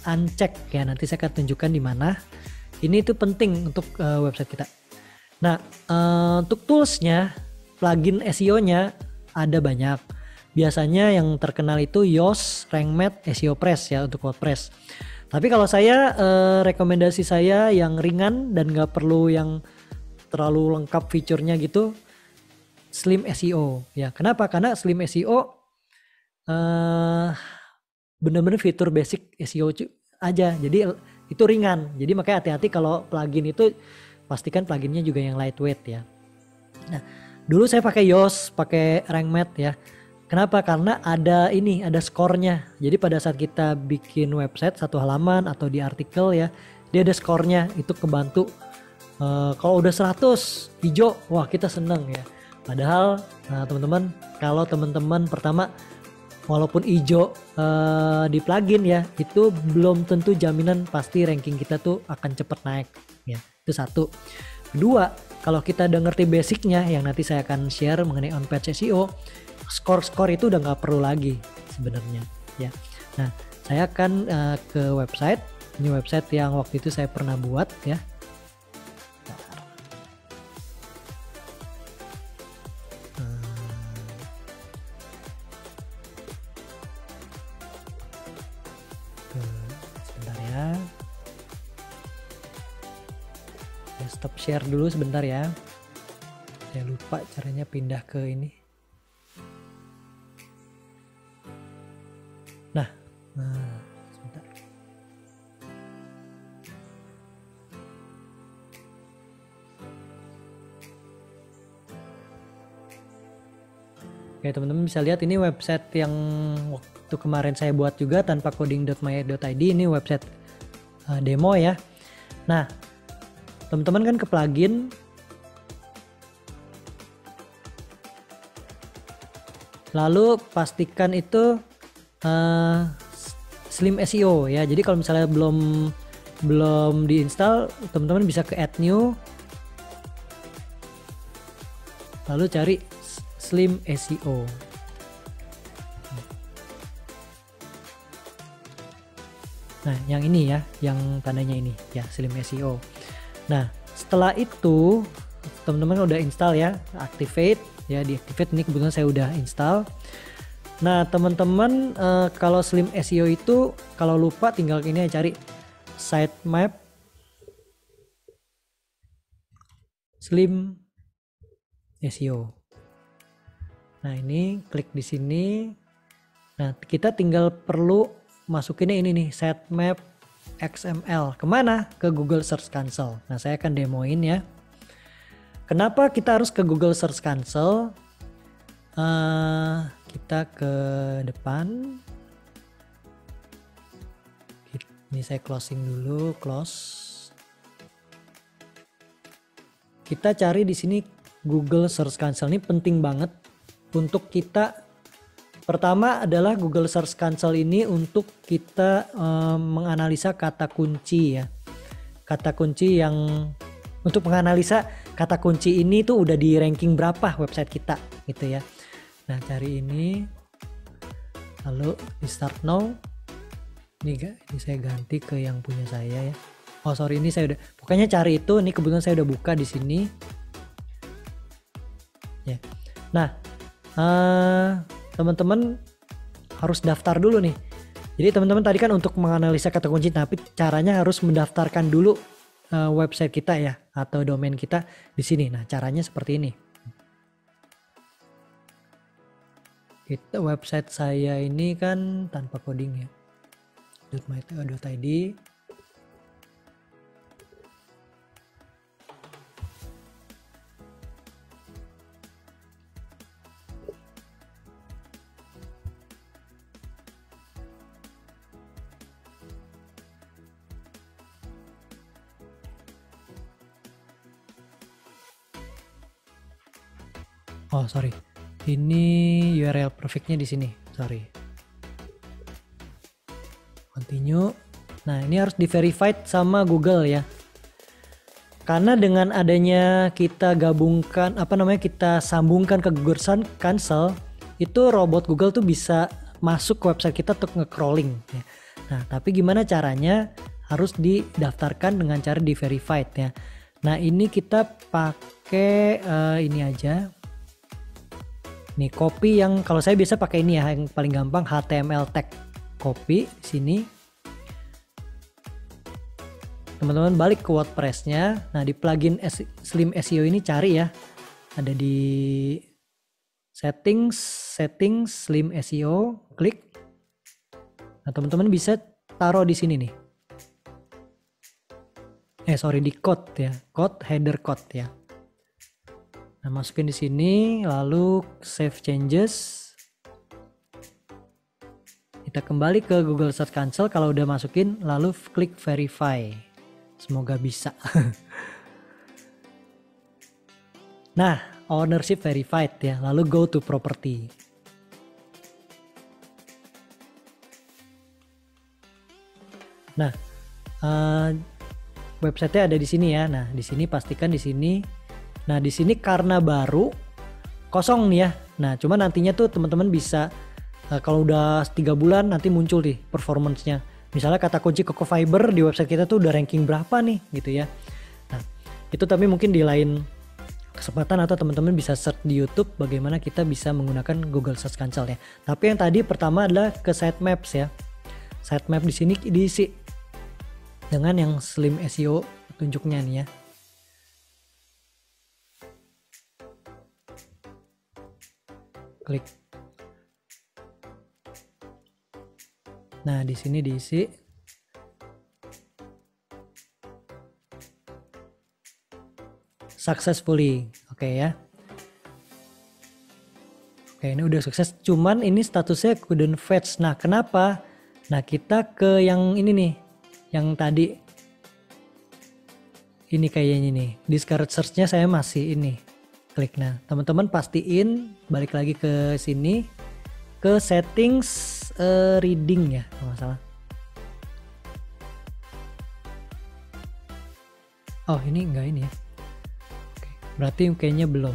uncheck ya. Nanti saya akan tunjukkan di mana. Ini itu penting untuk website kita. Nah, untuk toolsnya, plugin SEO-nya ada banyak. Biasanya yang terkenal itu Yoast, RankMath, SEO Press ya untuk WordPress. Tapi kalau saya rekomendasi saya yang ringan dan nggak perlu yang terlalu lengkap fiturnya gitu, Slim SEO ya. Kenapa? Karena Slim SEO bener-bener fitur basic SEO aja. Jadi itu ringan. Jadi makanya hati-hati kalau plugin itu pastikan pluginnya juga yang lightweight ya. Nah, dulu saya pakai Yoast, pakai RankMath ya. Kenapa? Karena ada skornya. Jadi pada saat kita bikin website satu halaman atau di artikel ya, dia ada skornya. Itu kebantu. Kalau udah 100 hijau, wah kita seneng ya. Padahal teman-teman, kalau teman-teman pertama walaupun hijau di plugin ya, itu belum tentu jaminan pasti ranking kita tuh akan cepet naik ya. Itu satu. Kedua, kalau kita udah ngerti basicnya yang nanti saya akan share mengenai on page SEO, skor itu udah nggak perlu lagi sebenarnya ya. Nah, saya akan ke website. Ini website yang waktu itu saya pernah buat ya. Sebentar ya. Saya stop share dulu sebentar ya. Saya lupa caranya pindah ke ini. Nah, sebentar. Oke, teman-teman bisa lihat ini website yang waktu kemarin saya buat juga tanpa coding.my.id. Ini website demo ya. Nah, teman-teman kan ke plugin. Lalu pastikan itu Slim SEO ya. Jadi kalau misalnya belum diinstal, teman-teman bisa ke add new, lalu cari Slim SEO. Nah, yang ini ya, yang tandanya ini ya, Slim SEO. Nah, setelah itu teman-teman udah install ya, activate ya, deactivate. Ini kebetulan saya udah install. Nah, teman-teman kalau Slim SEO itu kalau lupa tinggal ini ya, cari sitemap Slim SEO. Nah, ini klik di sini. Nah, kita tinggal perlu masukinnya ini nih, sitemap XML. Kemana? Ke Google Search Console. Nah, saya akan demoin ya. Kenapa kita harus ke Google Search Console? Kita ke depan. Ini saya closing dulu, close. Kita cari di sini Google Search Console. Ini penting banget untuk kita. Pertama adalah Google Search Console ini untuk kita menganalisa kata kunci ya. Kata kunci yang untuk menganalisa kata kunci ini tuh udah di ranking berapa website kita gitu ya. Nah, cari ini, lalu di start now. Ini saya ganti ke yang punya saya ya. Oh sorry, ini saya udah, pokoknya cari itu. Ini kebetulan saya udah buka di sini. Ya. Nah, teman-teman harus daftar dulu nih. Jadi teman-teman tadi kan untuk menganalisa kata kunci, tapi caranya harus mendaftarkan dulu website kita ya, atau domain kita di sini. Nah, caranya seperti ini. Website saya ini kan tanpa coding ya, .my.id. Oh sorry, ini URL perfectnya di sini, sorry. Continue. Nah, ini harus di verified sama Google ya. Karena dengan adanya kita gabungkan kita sambungkan ke Google Search Console, itu robot Google tuh bisa masuk ke website kita untuk nge-crawling ya. Nah, tapi gimana caranya? Harus didaftarkan dengan cara di-verified ya. Nah, ini kita pakai ini aja. Nih, copy yang kalau saya biasa pakai ini ya, yang paling gampang HTML tag. Copy di sini. Teman-teman balik ke WordPress-nya. Nah, di plugin Slim SEO ini cari ya. Ada di settings Slim SEO, klik. Nah, teman-teman bisa taruh di sini nih. Di code ya. Code header code ya. Nah, masukin di sini lalu save changes. Kita kembali ke Google Search Console kalau udah masukin lalu klik verify. Semoga bisa. Nah, ownership verified ya. Lalu go to property. Nah, website-nya ada di sini ya. Nah, di sini pastikan di sini. Nah, di sini karena baru kosong nih ya. Nah, cuma nantinya tuh teman-teman bisa kalau udah 3 bulan nanti muncul nih performance-nya. Misalnya kata kunci Coco Fiber di website kita tuh udah ranking berapa nih gitu ya. Nah, itu tapi mungkin di lain kesempatan atau teman-teman bisa search di YouTube bagaimana kita bisa menggunakan Google Search Console ya. Tapi yang tadi pertama adalah ke sitemaps ya. Sitemap di sini diisi dengan yang Slim SEO petunjuknya nih ya. Klik. Nah, di sini diisi. Successfully. Oke ya. Oke, ini udah sukses. Cuman ini statusnya couldn't fetch. Nah, kenapa? Nah, kita ke yang ini nih. Yang tadi. Ini kayaknya nih. Discourage search-nya saya masih ini. Klik. Nah, teman-teman pastiin balik lagi ke sini. Ke settings reading ya, kalau nggak salah. Oh, ini enggak ini ya. Oke, berarti kayaknya belum.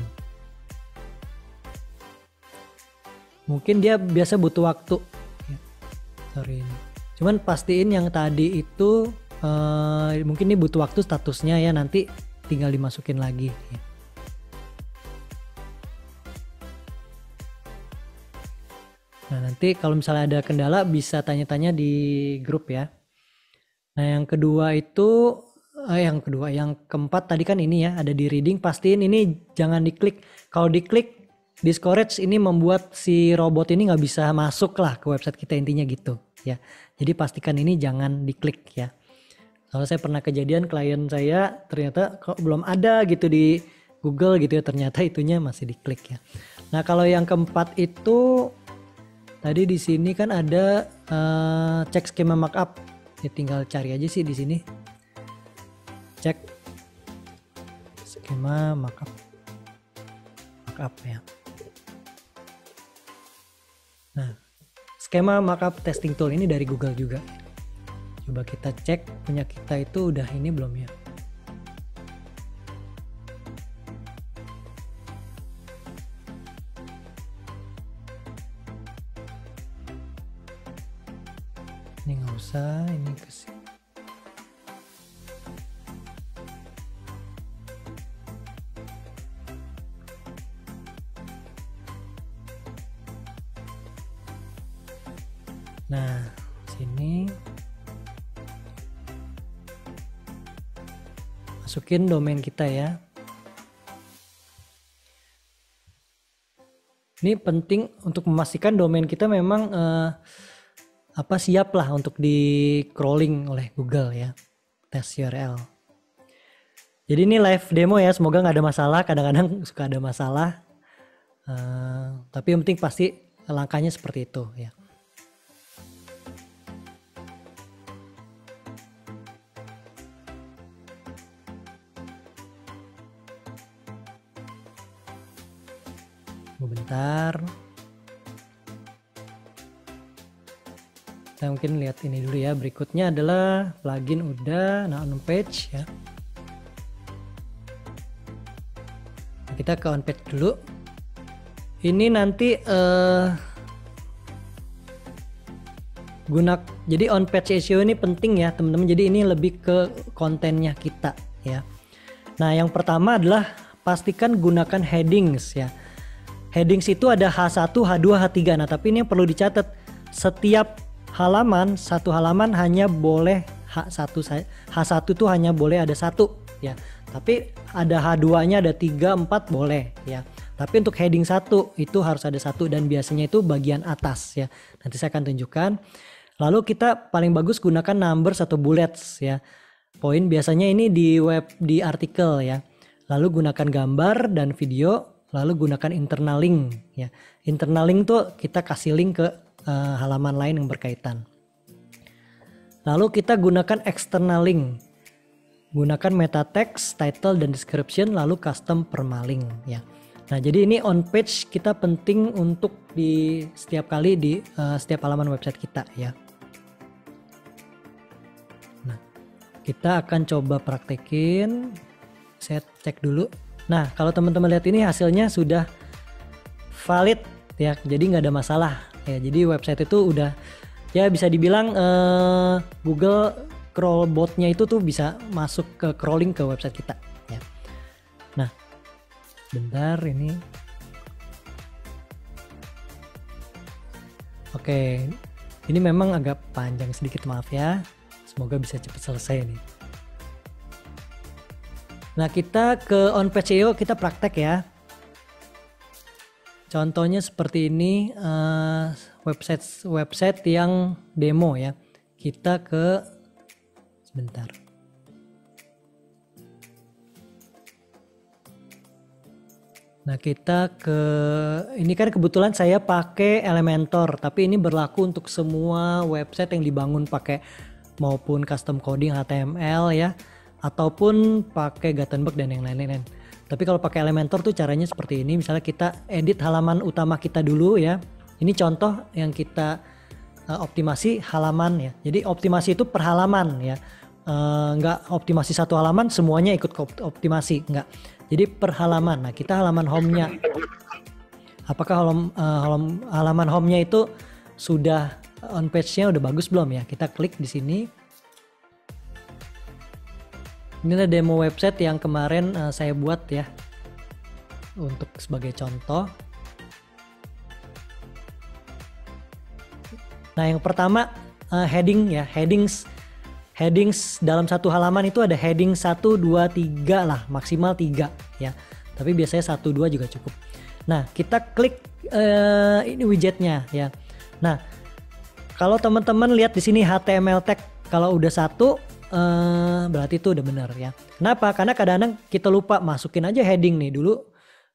Mungkin dia biasa butuh waktu. Ya, sorry ini. Cuman pastiin yang tadi itu mungkin ini butuh waktu statusnya ya, nanti tinggal dimasukin lagi. Ya. Nah, nanti kalau misalnya ada kendala bisa tanya-tanya di grup ya. Nah, yang kedua itu yang keempat tadi kan ini ya, ada di reading, pastiin ini jangan diklik. Kalau diklik discourage, ini membuat si robot ini nggak bisa masuk lah ke website kita, intinya gitu ya. Jadi pastikan ini jangan diklik ya. Kalau saya pernah kejadian klien saya ternyata kok belum ada gitu di Google gitu ya, ternyata itunya masih diklik ya. Nah, kalau yang keempat itu tadi di sini kan ada cek skema markup. Ya, tinggal cari aja sih di sini. Cek skema markup ya. Nah, skema markup testing tool ini dari Google juga. Coba kita cek punya kita itu udah ini belum ya. Ini nggak usah, ini kesini. Nah, sini masukin domain kita ya. Ini penting untuk memastikan domain kita memang siap lah untuk di crawling oleh Google ya. Tes URL. Jadi ini live demo ya, semoga nggak ada masalah. Kadang-kadang suka ada masalah. Tapi yang penting pasti langkahnya seperti itu ya. Bentar. Kita mungkin lihat ini dulu ya. Berikutnya adalah plugin udah, nah on page ya. kita ke on page dulu. Ini nanti jadi on page SEO ini penting ya teman-teman. Jadi ini lebih ke kontennya kita ya. Nah, yang pertama adalah pastikan gunakan headings ya. Headings itu ada H1, H2, H3. Nah, tapi ini yang perlu dicatat, setiap halaman, satu halaman hanya boleh H1 itu hanya boleh ada satu ya. Tapi ada H2-nya ada 3, 4 boleh ya. Tapi untuk heading 1 itu harus ada satu dan biasanya itu bagian atas ya. Nanti saya akan tunjukkan. Lalu kita paling bagus gunakan numbers atau bullets ya. Poin biasanya ini di web, di artikel ya. Lalu gunakan gambar dan video, lalu gunakan internal link ya. Internal link tuh kita kasih link ke halaman lain yang berkaitan. Lalu kita gunakan external link. Gunakan meta text, title dan description, lalu custom permalink ya. Nah, jadi ini on page kita penting untuk di setiap kali di setiap halaman website kita ya. Nah, kita akan coba praktekin. Saya cek dulu. Nah, kalau teman-teman lihat ini hasilnya sudah valid ya, jadi nggak ada masalah ya. Jadi website itu udah ya bisa dibilang Google crawlbotnya itu tuh bisa masuk ke crawling ke website kita ya. Nah, bentar ini. Oke, ini memang agak panjang sedikit, maaf ya. Semoga bisa cepat selesai nih. Nah, kita ke on page SEO, kita praktek ya. Contohnya seperti ini, website yang demo ya. Kita ke sebentar. Nah, kita ke ini kan kebetulan saya pakai Elementor, tapi ini berlaku untuk semua website yang dibangun pakai maupun custom coding HTML ya, ataupun pakai Gutenberg dan yang lain-lain. Tapi kalau pakai Elementor tuh caranya seperti ini. Misalnya kita edit halaman utama kita dulu ya. Ini contoh yang kita optimasi halaman ya. Jadi optimasi itu per halaman ya. Nggak optimasi satu halaman semuanya ikut optimasi, nggak. Jadi per halaman. Nah, kita halaman home-nya. Apakah halaman home-nya itu sudah on page-nya udah bagus belum ya? Kita klik di sini. Ini ada demo website yang kemarin saya buat ya, untuk sebagai contoh. Nah, yang pertama heading ya, headings dalam satu halaman itu ada heading 1, 2, 3 lah, maksimal 3 ya. Tapi biasanya 1, 2 juga cukup. Nah, kita klik ini widgetnya ya. Nah, kalau teman-teman lihat di sini HTML tag, kalau udah 1 berarti itu udah benar ya. Kenapa? Karena kadang-kadang kita lupa masukin aja heading nih dulu.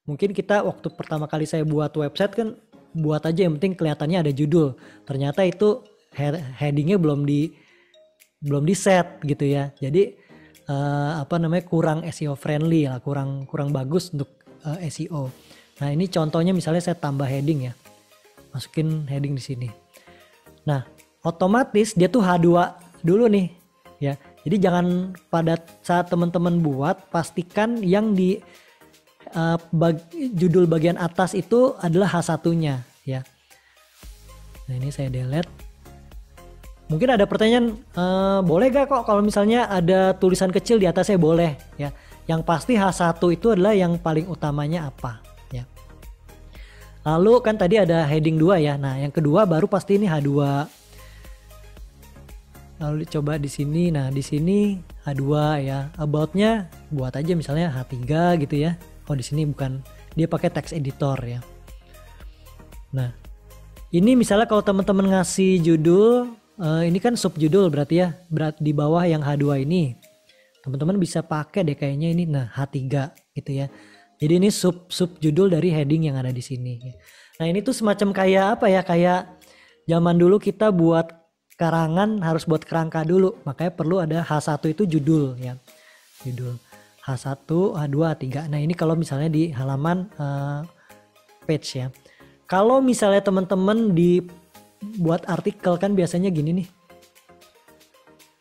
Mungkin kita waktu pertama kali saya buat website kan buat aja yang penting kelihatannya ada judul. Ternyata itu headingnya belum di set gitu ya. Jadi kurang SEO friendly lah, kurang bagus untuk SEO. Nah, ini contohnya misalnya saya tambah heading ya. Masukin heading di sini. Nah, otomatis dia tuh H2 dulu nih. Ya, jadi jangan pada saat teman-teman buat pastikan yang di judul bagian atas itu adalah H1-nya ya. Nah, ini saya delete. Mungkin ada pertanyaan, boleh gak kok kalau misalnya ada tulisan kecil di atasnya? Boleh ya. Yang pasti H1 itu adalah yang paling utamanya apa ya. Lalu kan tadi ada heading 2 ya. Nah, yang kedua baru pasti ini H2. Lalu coba di sini, nah di sini H2 ya, about-nya buat aja misalnya H3 gitu ya. Oh, di sini bukan, dia pakai text editor ya. Nah, ini misalnya kalau teman-teman ngasih judul, ini kan subjudul berarti ya, di bawah yang H2 ini. Teman-teman bisa pakai deh kayaknya ini, nah H3 gitu ya. Jadi ini subjudul dari heading yang ada di sini. Nah, ini tuh semacam kayak apa ya, kayak zaman dulu kita buat karangan harus buat kerangka dulu, makanya perlu ada H1 itu judul ya, judul H1, H2, H3. Nah, ini kalau misalnya di halaman page ya. Kalau misalnya teman-teman dibuat artikel kan biasanya gini nih,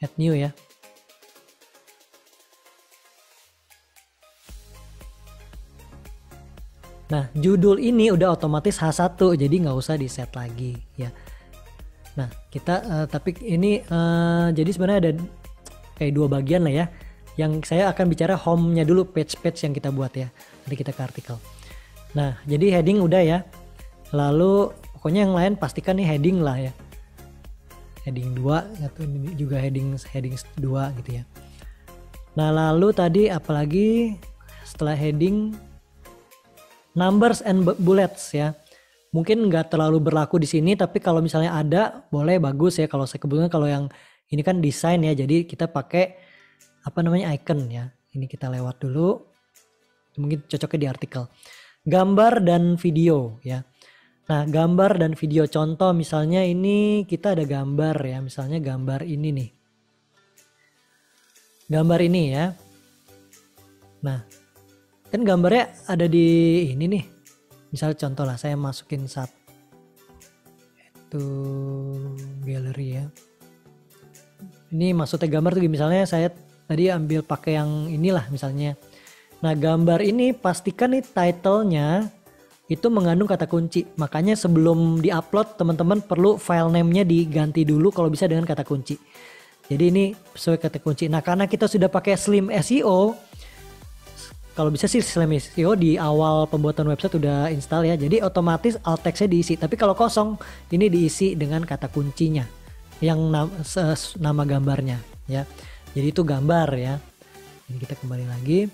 add new ya. Nah, judul ini udah otomatis H1, jadi nggak usah di set lagi ya. Nah, kita tapi ini jadi sebenarnya ada kayak 2 bagian lah ya. Yang saya akan bicara home-nya dulu, page-page yang kita buat ya. Nanti kita ke artikel. Nah, jadi heading udah ya. Lalu pokoknya yang lain pastikan nih heading lah ya. Heading 2 atau ini juga heading 2 gitu ya. Nah, lalu tadi apalagi setelah heading, numbers and bullets ya. Mungkin nggak terlalu berlaku di sini, tapi kalau misalnya ada boleh, bagus ya. Kalau saya kebetulan kalau yang ini kan desain ya, jadi kita pakai icon ya. Ini kita lewat dulu. Mungkin cocoknya di artikel. Gambar dan video ya. Nah, gambar dan video, contoh misalnya ini kita ada gambar ya, misalnya gambar ini nih. Gambar ini ya. Nah, kan gambarnya ada di ini nih. Misal contoh lah, saya masukin itu galeri ya. Ini maksudnya gambar tuh misalnya saya tadi ambil pakai yang inilah misalnya. Nah, gambar ini pastikan nih title-nya itu mengandung kata kunci. Makanya sebelum di-upload teman-teman perlu file name-nya diganti dulu kalau bisa dengan kata kunci. Jadi ini sesuai kata kunci. Nah, karena kita sudah pakai Slim SEO, kalau bisa sih Slim SEO di awal pembuatan website udah install ya. Jadi otomatis alt text-nya diisi. Tapi kalau kosong, ini diisi dengan kata kuncinya yang nama gambarnya ya. Jadi itu gambar ya. Ini kita kembali lagi.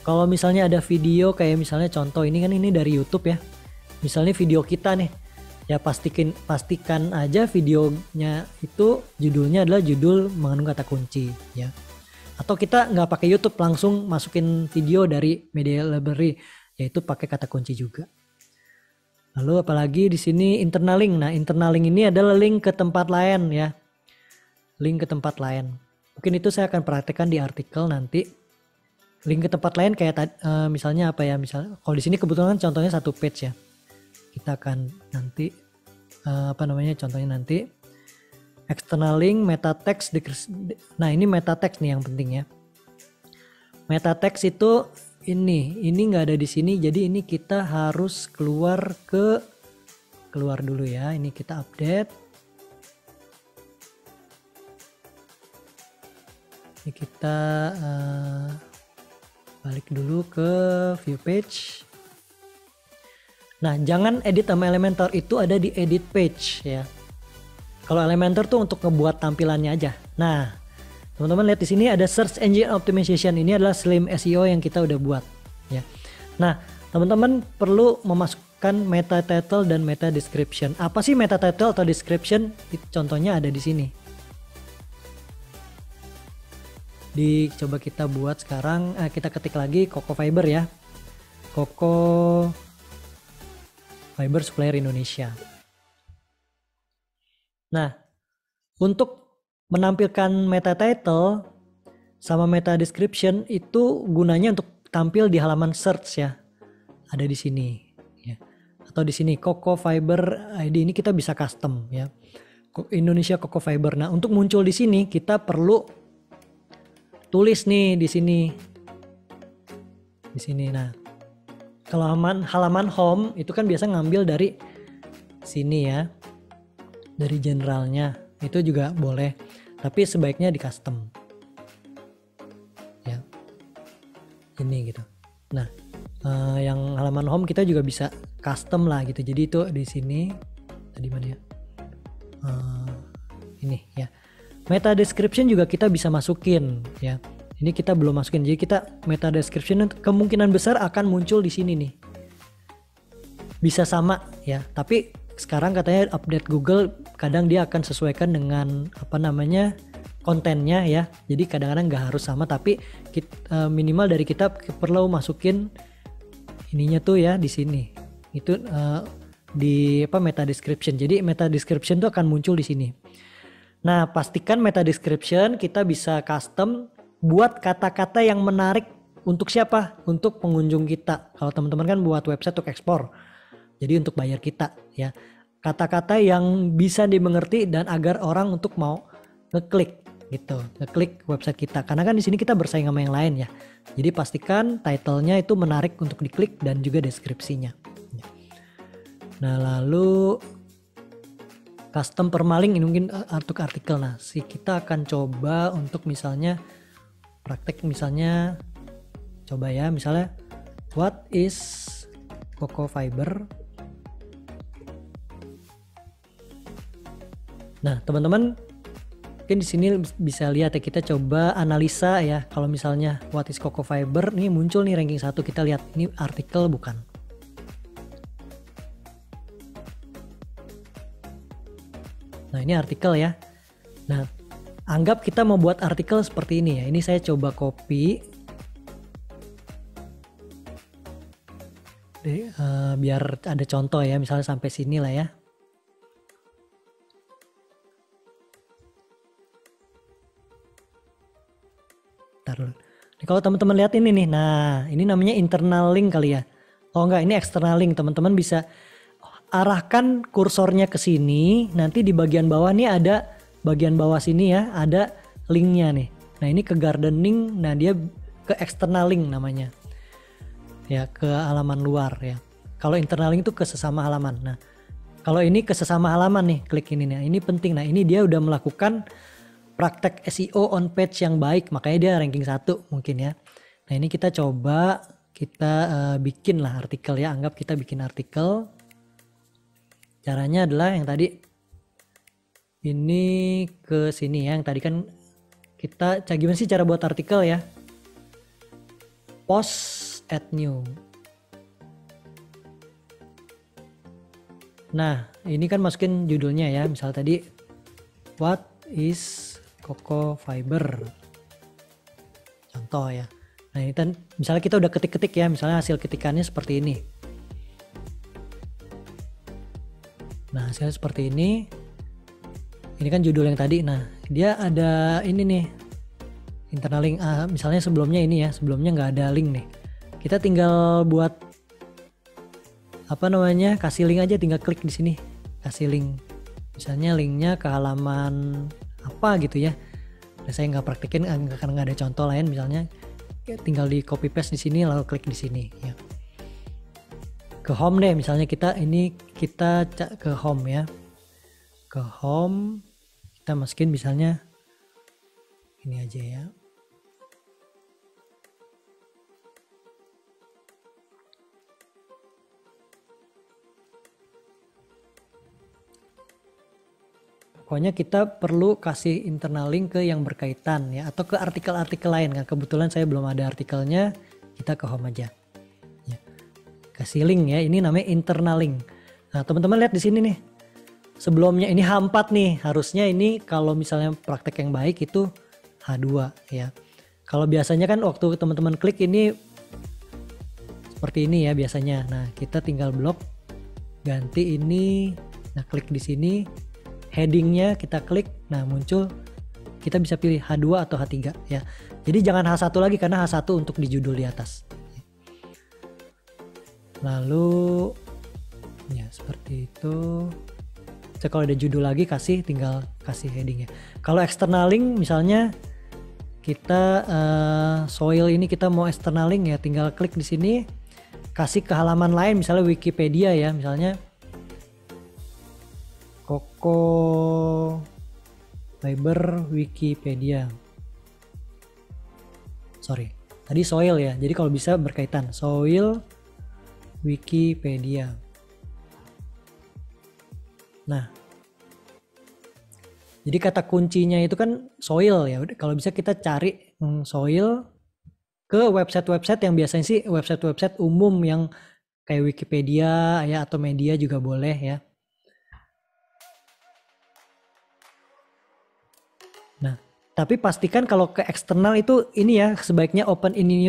Kalau misalnya ada video kayak misalnya contoh ini kan ini dari YouTube ya. Misalnya video kita nih. Ya pastikan aja videonya itu judulnya adalah judul mengandung kata kunci ya. Atau kita nggak pakai YouTube, langsung masukin video dari media library, yaitu pakai kata kunci juga. Lalu apalagi di sini internal link. Nah, internal link ini adalah link ke tempat lain ya. Link ke tempat lain. Mungkin itu saya akan praktekkan di artikel nanti. Link ke tempat lain kayak misalnya apa ya? Misalnya kalau di sini kebetulan contohnya 1 page ya. Kita akan nanti contohnya nanti external link, meta text. Nah, ini meta text nih yang penting ya. Meta text itu ini nggak ada di sini, jadi ini kita harus keluar dulu ya. Ini kita update. Ini kita balik dulu ke view page. Nah, jangan edit sama Elementor, itu ada di edit page ya. Kalau Elementor tuh untuk ngebuat tampilannya aja. Nah, teman-teman lihat di sini ada search engine optimization. Ini adalah Slim SEO yang kita udah buat ya. Nah, teman-teman perlu memasukkan meta title dan meta description. Apa sih meta title atau description? Contohnya ada di sini. Coba kita buat sekarang, kita ketik lagi Coco Fiber ya. Coco Fiber Supplier Indonesia. Nah, untuk menampilkan meta title sama meta description itu gunanya untuk tampil di halaman search ya. Ada di sini ya. Atau di sini Coco Fiber ID, ini kita bisa custom ya. Indonesia Coco Fiber. Nah, untuk muncul di sini kita perlu tulis nih di sini. Di sini. Nah, kalau halaman home itu kan biasa ngambil dari sini ya. Dari generalnya. Itu juga boleh. Tapi sebaiknya di custom. Ya. Ini gitu. Nah, yang halaman home kita juga bisa custom lah gitu. Jadi itu di sini. Tadi mana ya? Ini ya. Meta description juga kita bisa masukin ya. Ini kita belum masukin. Jadi kita meta description kemungkinan besar akan muncul di sini nih. Bisa sama ya. Tapi sekarang katanya update Google kadang dia akan sesuaikan dengan kontennya ya. Jadi kadang-kadang nggak harus sama, tapi minimal dari kita perlu masukin ininya tuh ya di sini. Itu di meta description. Jadi meta description tuh akan muncul di sini. Nah, pastikan meta description kita bisa custom buat kata-kata yang menarik untuk siapa? Untuk pengunjung kita. Kalau teman-teman kan buat website untuk ekspor. Jadi untuk bayar kita ya. Kata-kata yang bisa dimengerti dan agar orang untuk mau ngeklik gitu, ngeklik website kita. Karena kan di sini kita bersaing sama yang lain ya. Jadi pastikan title-nya itu menarik untuk diklik dan juga deskripsinya. Nah, lalu custom permalink ini mungkin untuk artikel. Nah, kita akan coba untuk misalnya praktek misalnya coba ya, misalnya what is cocoa fiber. Nah, teman-teman mungkin di sini bisa lihat ya, kita coba analisa ya. Kalau misalnya what is cocoa fiber, nih muncul nih ranking 1, kita lihat ini artikel bukan. Nah, ini artikel ya. Nah, anggap kita mau buat artikel seperti ini ya. Ini saya coba copy. Biar ada contoh ya, misalnya sampai sini lah ya. Nih, kalau teman-teman lihat ini nih, nah ini namanya internal link kali ya. Oh enggak, ini external link. Teman-teman bisa arahkan kursornya ke sini. Nanti di bagian bawah nih ada, bagian bawah sini ya, ada linknya nih. Nah ini ke gardening, nah dia ke external link namanya. Ya, ke halaman luar ya. Kalau internal link itu ke sesama halaman. Nah kalau ini ke sesama halaman nih, klik ini nih. Ini penting. Nah ini dia udah melakukan praktek SEO on page yang baik, makanya dia ranking 1 mungkin ya. Nah ini kita coba, kita bikin lah artikel ya, anggap kita bikin artikel. Caranya adalah yang tadi, ini ke sini ya, yang tadi kan kita, gimana sih cara buat artikel ya? Post add new. Nah ini kan masukin judulnya ya, misal tadi what is cocoa fiber, contoh ya. Nah ini kan misalnya kita udah ketik-ketik ya, misalnya hasil ketikannya seperti ini. Nah hasilnya seperti ini. Ini kan judul yang tadi. Nah dia ada ini nih, internal link. Misalnya sebelumnya ini ya, sebelumnya nggak ada link nih. Kita tinggal buat apa namanya, kasih link aja, tinggal klik di sini, kasih link. Misalnya linknya ke halaman apa gitu ya. Nah, saya nggak praktekin karena nggak ada contoh lain. Misalnya tinggal di copy paste di sini lalu klik di sini ya. Ke home deh, misalnya kita ke home ya. Ke home kita masukin misalnya ini aja ya. Pokoknya kita perlu kasih internal link ke yang berkaitan ya, atau ke artikel-artikel lain kan. Kebetulan saya belum ada artikelnya, kita ke home aja. Ya. Kasih link ya, ini namanya internal link. Nah teman-teman lihat di sini nih, sebelumnya ini H4 nih, harusnya ini kalau misalnya praktek yang baik itu H2 ya. Kalau biasanya kan waktu teman-teman klik ini seperti ini ya biasanya. Nah kita tinggal blok, ganti ini, nah klik di sini. Headingnya kita klik, nah muncul, kita bisa pilih H2 atau H3 ya. Jadi jangan H1 lagi karena H1 untuk di judul di atas. Lalu ya seperti itu. So, kalau ada judul lagi tinggal kasih headingnya. Kalau external link misalnya kita soil ini kita mau external link ya, tinggal klik di sini, kasih ke halaman lain misalnya Wikipedia ya, misalnya cocoa fiber Wikipedia. Sorry, tadi soil ya. Jadi kalau bisa berkaitan, soil Wikipedia. Nah, jadi kata kuncinya itu kan soil ya. Kalau bisa kita cari soil ke website-website yang biasanya sih website-website umum yang kayak Wikipedia ya, atau media juga boleh ya. Nah, tapi pastikan kalau ke eksternal itu ini ya, sebaiknya open ini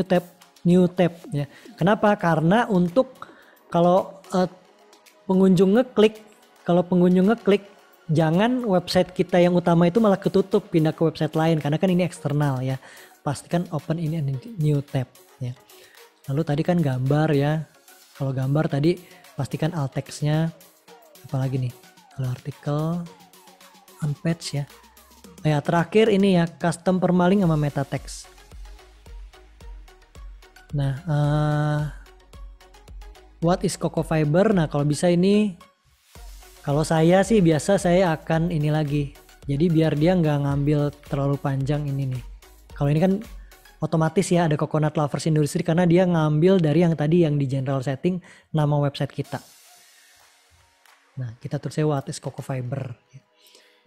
new tab ya. Kenapa? Karena untuk kalau pengunjung ngeklik, jangan website kita yang utama itu malah ketutup pindah ke website lain, karena kan ini eksternal ya. Pastikan open ini new tab ya. Lalu tadi kan gambar ya. Kalau gambar tadi pastikan alt text-nya, apalagi nih kalau artikel on page ya. Ya terakhir ini ya, custom permaling sama meta text. Nah, what is Coco Fiber? Nah kalau bisa ini, kalau saya sih biasa saya akan ini lagi. Jadi biar dia nggak ngambil terlalu panjang ini nih. Kalau ini kan otomatis ya ada Coconut Lovers Industry karena dia ngambil dari yang tadi yang di general setting nama website kita. Nah kita tulisnya what is Coco Fiber.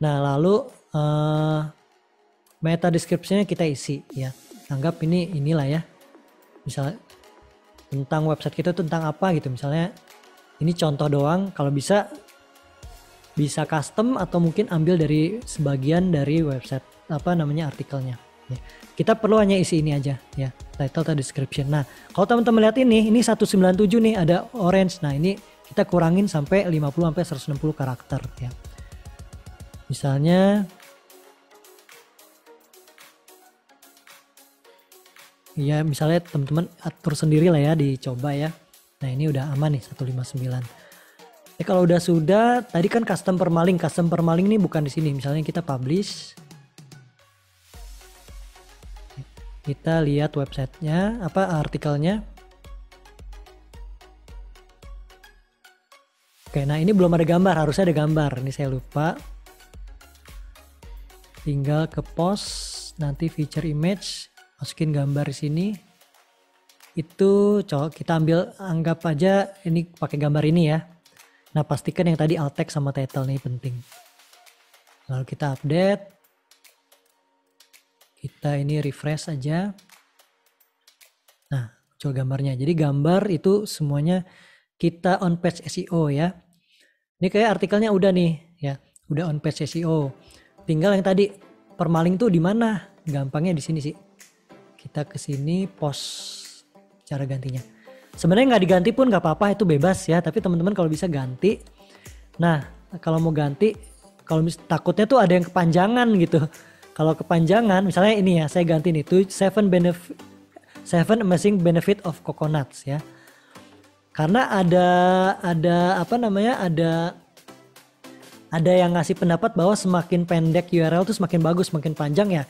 Nah lalu meta description-nya kita isi ya. Anggap inilah ya. Misalnya tentang website kita tentang apa gitu. Misalnya ini contoh doang, kalau bisa custom atau mungkin ambil dari sebagian dari website artikelnya. Ya. Kita perlu hanya isi ini aja ya, title atau description. Nah kalau teman-teman lihat ini 197 nih ada orange. Nah ini kita kurangin sampai 50 sampai 160 karakter ya. Misalnya ya misalnya teman-teman atur sendiri lah ya, dicoba ya. Nah ini udah aman nih 159. Kalau sudah tadi kan custom permaling ini bukan di sini. Misalnya kita publish, kita lihat websitenya artikelnya. Oke, nah ini belum ada gambar, harusnya ada gambar. Ini saya lupa. Tinggal ke post, nanti feature image, masukin gambar di sini. Itu kita anggap aja ini pakai gambar ini ya. Nah pastikan yang tadi alt text sama title nih penting. Lalu kita update. Kita ini refresh aja. Nah coba gambarnya. Jadi gambar itu semuanya kita on page SEO ya. Ini kayak artikelnya udah nih ya. Udah on page SEO. Tinggal yang tadi permaling tuh di mana? Gampangnya di sini sih. Kita ke sini post cara gantinya. Sebenarnya nggak diganti pun nggak apa-apa, itu bebas ya. Tapi teman-teman kalau bisa ganti. Nah kalau mau ganti, kalau takutnya tuh ada yang kepanjangan gitu. Kalau kepanjangan, misalnya ini ya, saya ganti nih tuh 7 amazing benefit of coconuts ya. Karena ada yang ngasih pendapat bahwa semakin pendek URL tuh semakin bagus, semakin panjang ya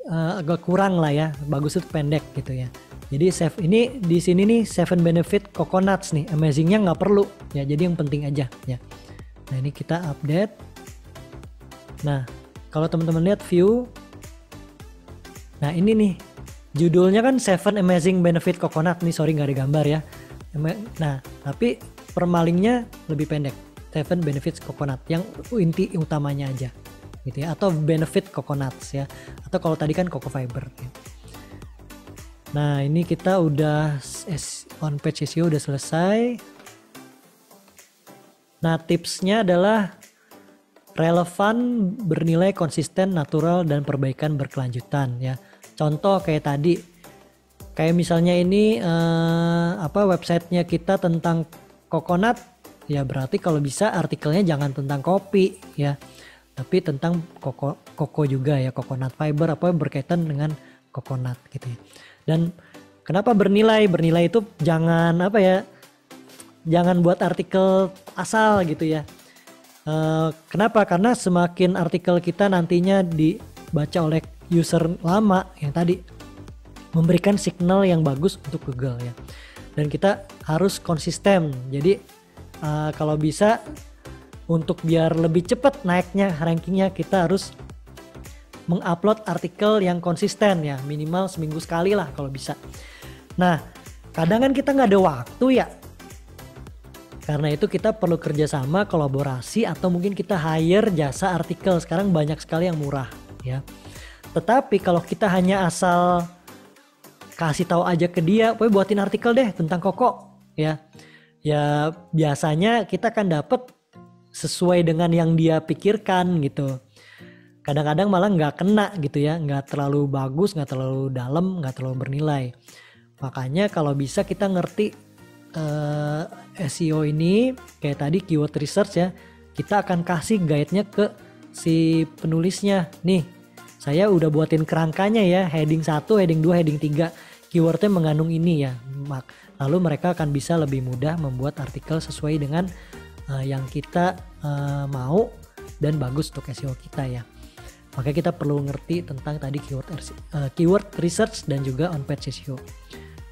agak kurang lah ya. Bagus itu pendek gitu ya. Jadi ini di sini nih 7 benefit coconuts nih, amazingnya nggak perlu ya, jadi yang penting aja ya. Nah ini kita update. Nah kalau teman-teman lihat view, nah ini nih judulnya kan 7 amazing benefit coconut nih, sorry nggak ada gambar ya. Nah tapi permalingnya lebih pendek, 7 benefits coconut, yang inti utamanya aja gitu ya, atau benefit coconuts ya, atau kalau tadi kan coco fiber ya. Nah ini kita udah on page SEO udah selesai. Nah tipsnya adalah relevan, bernilai, konsisten, natural, dan perbaikan berkelanjutan ya. Contoh kayak tadi, kayak misalnya ini websitenya kita tentang coconut ya, berarti kalau bisa artikelnya jangan tentang kopi ya, tapi tentang koko juga ya, coconut fiber berkaitan dengan coconut gitu ya. Dan kenapa bernilai? Bernilai itu jangan jangan buat artikel asal gitu ya. Kenapa? Karena semakin artikel kita nantinya dibaca oleh user lama yang tadi, memberikan signal yang bagus untuk Google ya. Dan kita harus konsisten. Jadi kalau bisa untuk biar lebih cepat naiknya rankingnya, kita harus mengupload artikel yang konsisten ya, minimal seminggu sekali lah kalau bisa. Nah kadang kan kita nggak ada waktu ya, karena itu kita perlu kerjasama, kolaborasi, atau mungkin kita hire jasa artikel. Sekarang banyak sekali yang murah ya. Tetapi kalau kita hanya asal kasih tahu aja ke dia, pokoknya buatin artikel deh tentang koko ya, ya biasanya kita akan dapat sesuai dengan yang dia pikirkan gitu. Kadang-kadang malah nggak kena gitu ya, nggak terlalu bagus, nggak terlalu dalam, nggak terlalu bernilai. Makanya kalau bisa kita ngerti SEO ini, kayak tadi keyword research ya, kita akan kasih guide-nya ke si penulisnya. Nih, saya udah buatin kerangkanya ya, heading 1, heading 2, heading 3, keywordnya mengandung ini ya. Lalu mereka akan bisa lebih mudah membuat artikel sesuai dengan yang kita mau dan bagus untuk SEO kita ya. Makanya kita perlu ngerti tentang tadi keyword research dan juga on page SEO.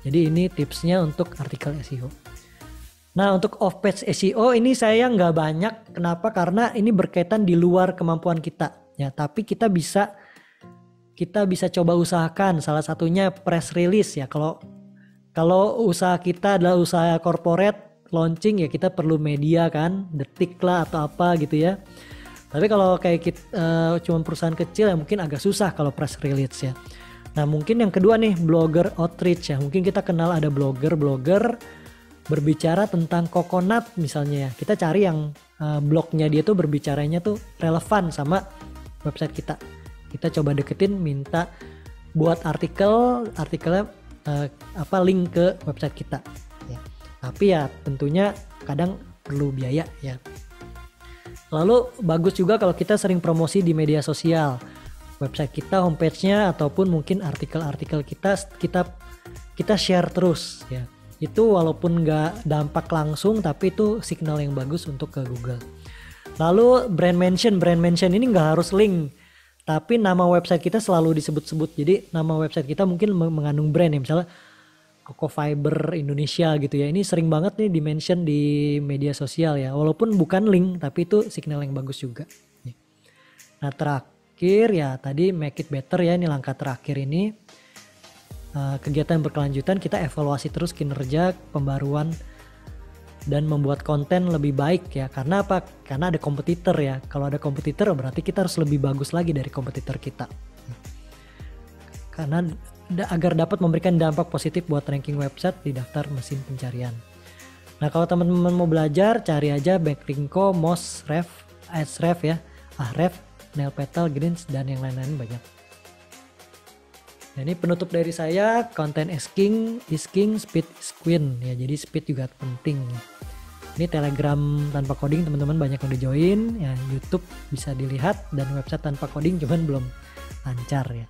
Jadi ini tipsnya untuk artikel SEO. Nah untuk off page SEO ini saya nggak banyak. Kenapa? Karena ini berkaitan di luar kemampuan kita ya. Tapi kita bisa coba usahakan. Salah satunya press release ya. Kalau usaha kita adalah usaha corporate launching ya, kita perlu media kan, Detik lah atau apa gitu ya. Tapi kalau kayak kita cuma perusahaan kecil ya mungkin agak susah kalau press release ya. Nah mungkin yang kedua nih, blogger outreach ya. Mungkin kita kenal ada blogger berbicara tentang coconut misalnya ya. Kita cari yang blognya dia tuh berbicaranya tuh relevan sama website kita. Kita coba deketin, minta buat artikelnya link ke website kita ya. Tapi ya tentunya kadang perlu biaya ya. Lalu bagus juga kalau kita sering promosi di media sosial, website kita, homepage-nya ataupun mungkin artikel-artikel kita share terus ya. Itu walaupun nggak dampak langsung tapi itu signal yang bagus untuk ke Google. Lalu brand mention ini nggak harus link, tapi nama website kita selalu disebut-sebut. Jadi nama website kita mungkin mengandung brand ya, misalnya Coco Fiber Indonesia gitu ya. Ini sering banget nih di-mention di media sosial ya. Walaupun bukan link tapi itu signal yang bagus juga. Nah terakhir ya tadi make it better ya, ini langkah terakhir ini. Kegiatan berkelanjutan, kita evaluasi terus kinerja, pembaruan dan membuat konten lebih baik ya. Karena apa? Karena ada kompetitor ya. Kalau ada kompetitor berarti kita harus lebih bagus lagi dari kompetitor kita. Karena agar dapat memberikan dampak positif buat ranking website di daftar mesin pencarian. Nah kalau teman-teman mau belajar, cari aja Backlinko, Moz, Ahrefs ya, Ahrefs, Nailpetal, Greens dan yang lain-lain banyak. Nah ini penutup dari saya, content is king, speed is queen ya. Jadi speed juga penting. Ini Telegram tanpa coding teman-teman banyak yang di-join ya, YouTube bisa dilihat dan website tanpa coding cuman belum lancar ya.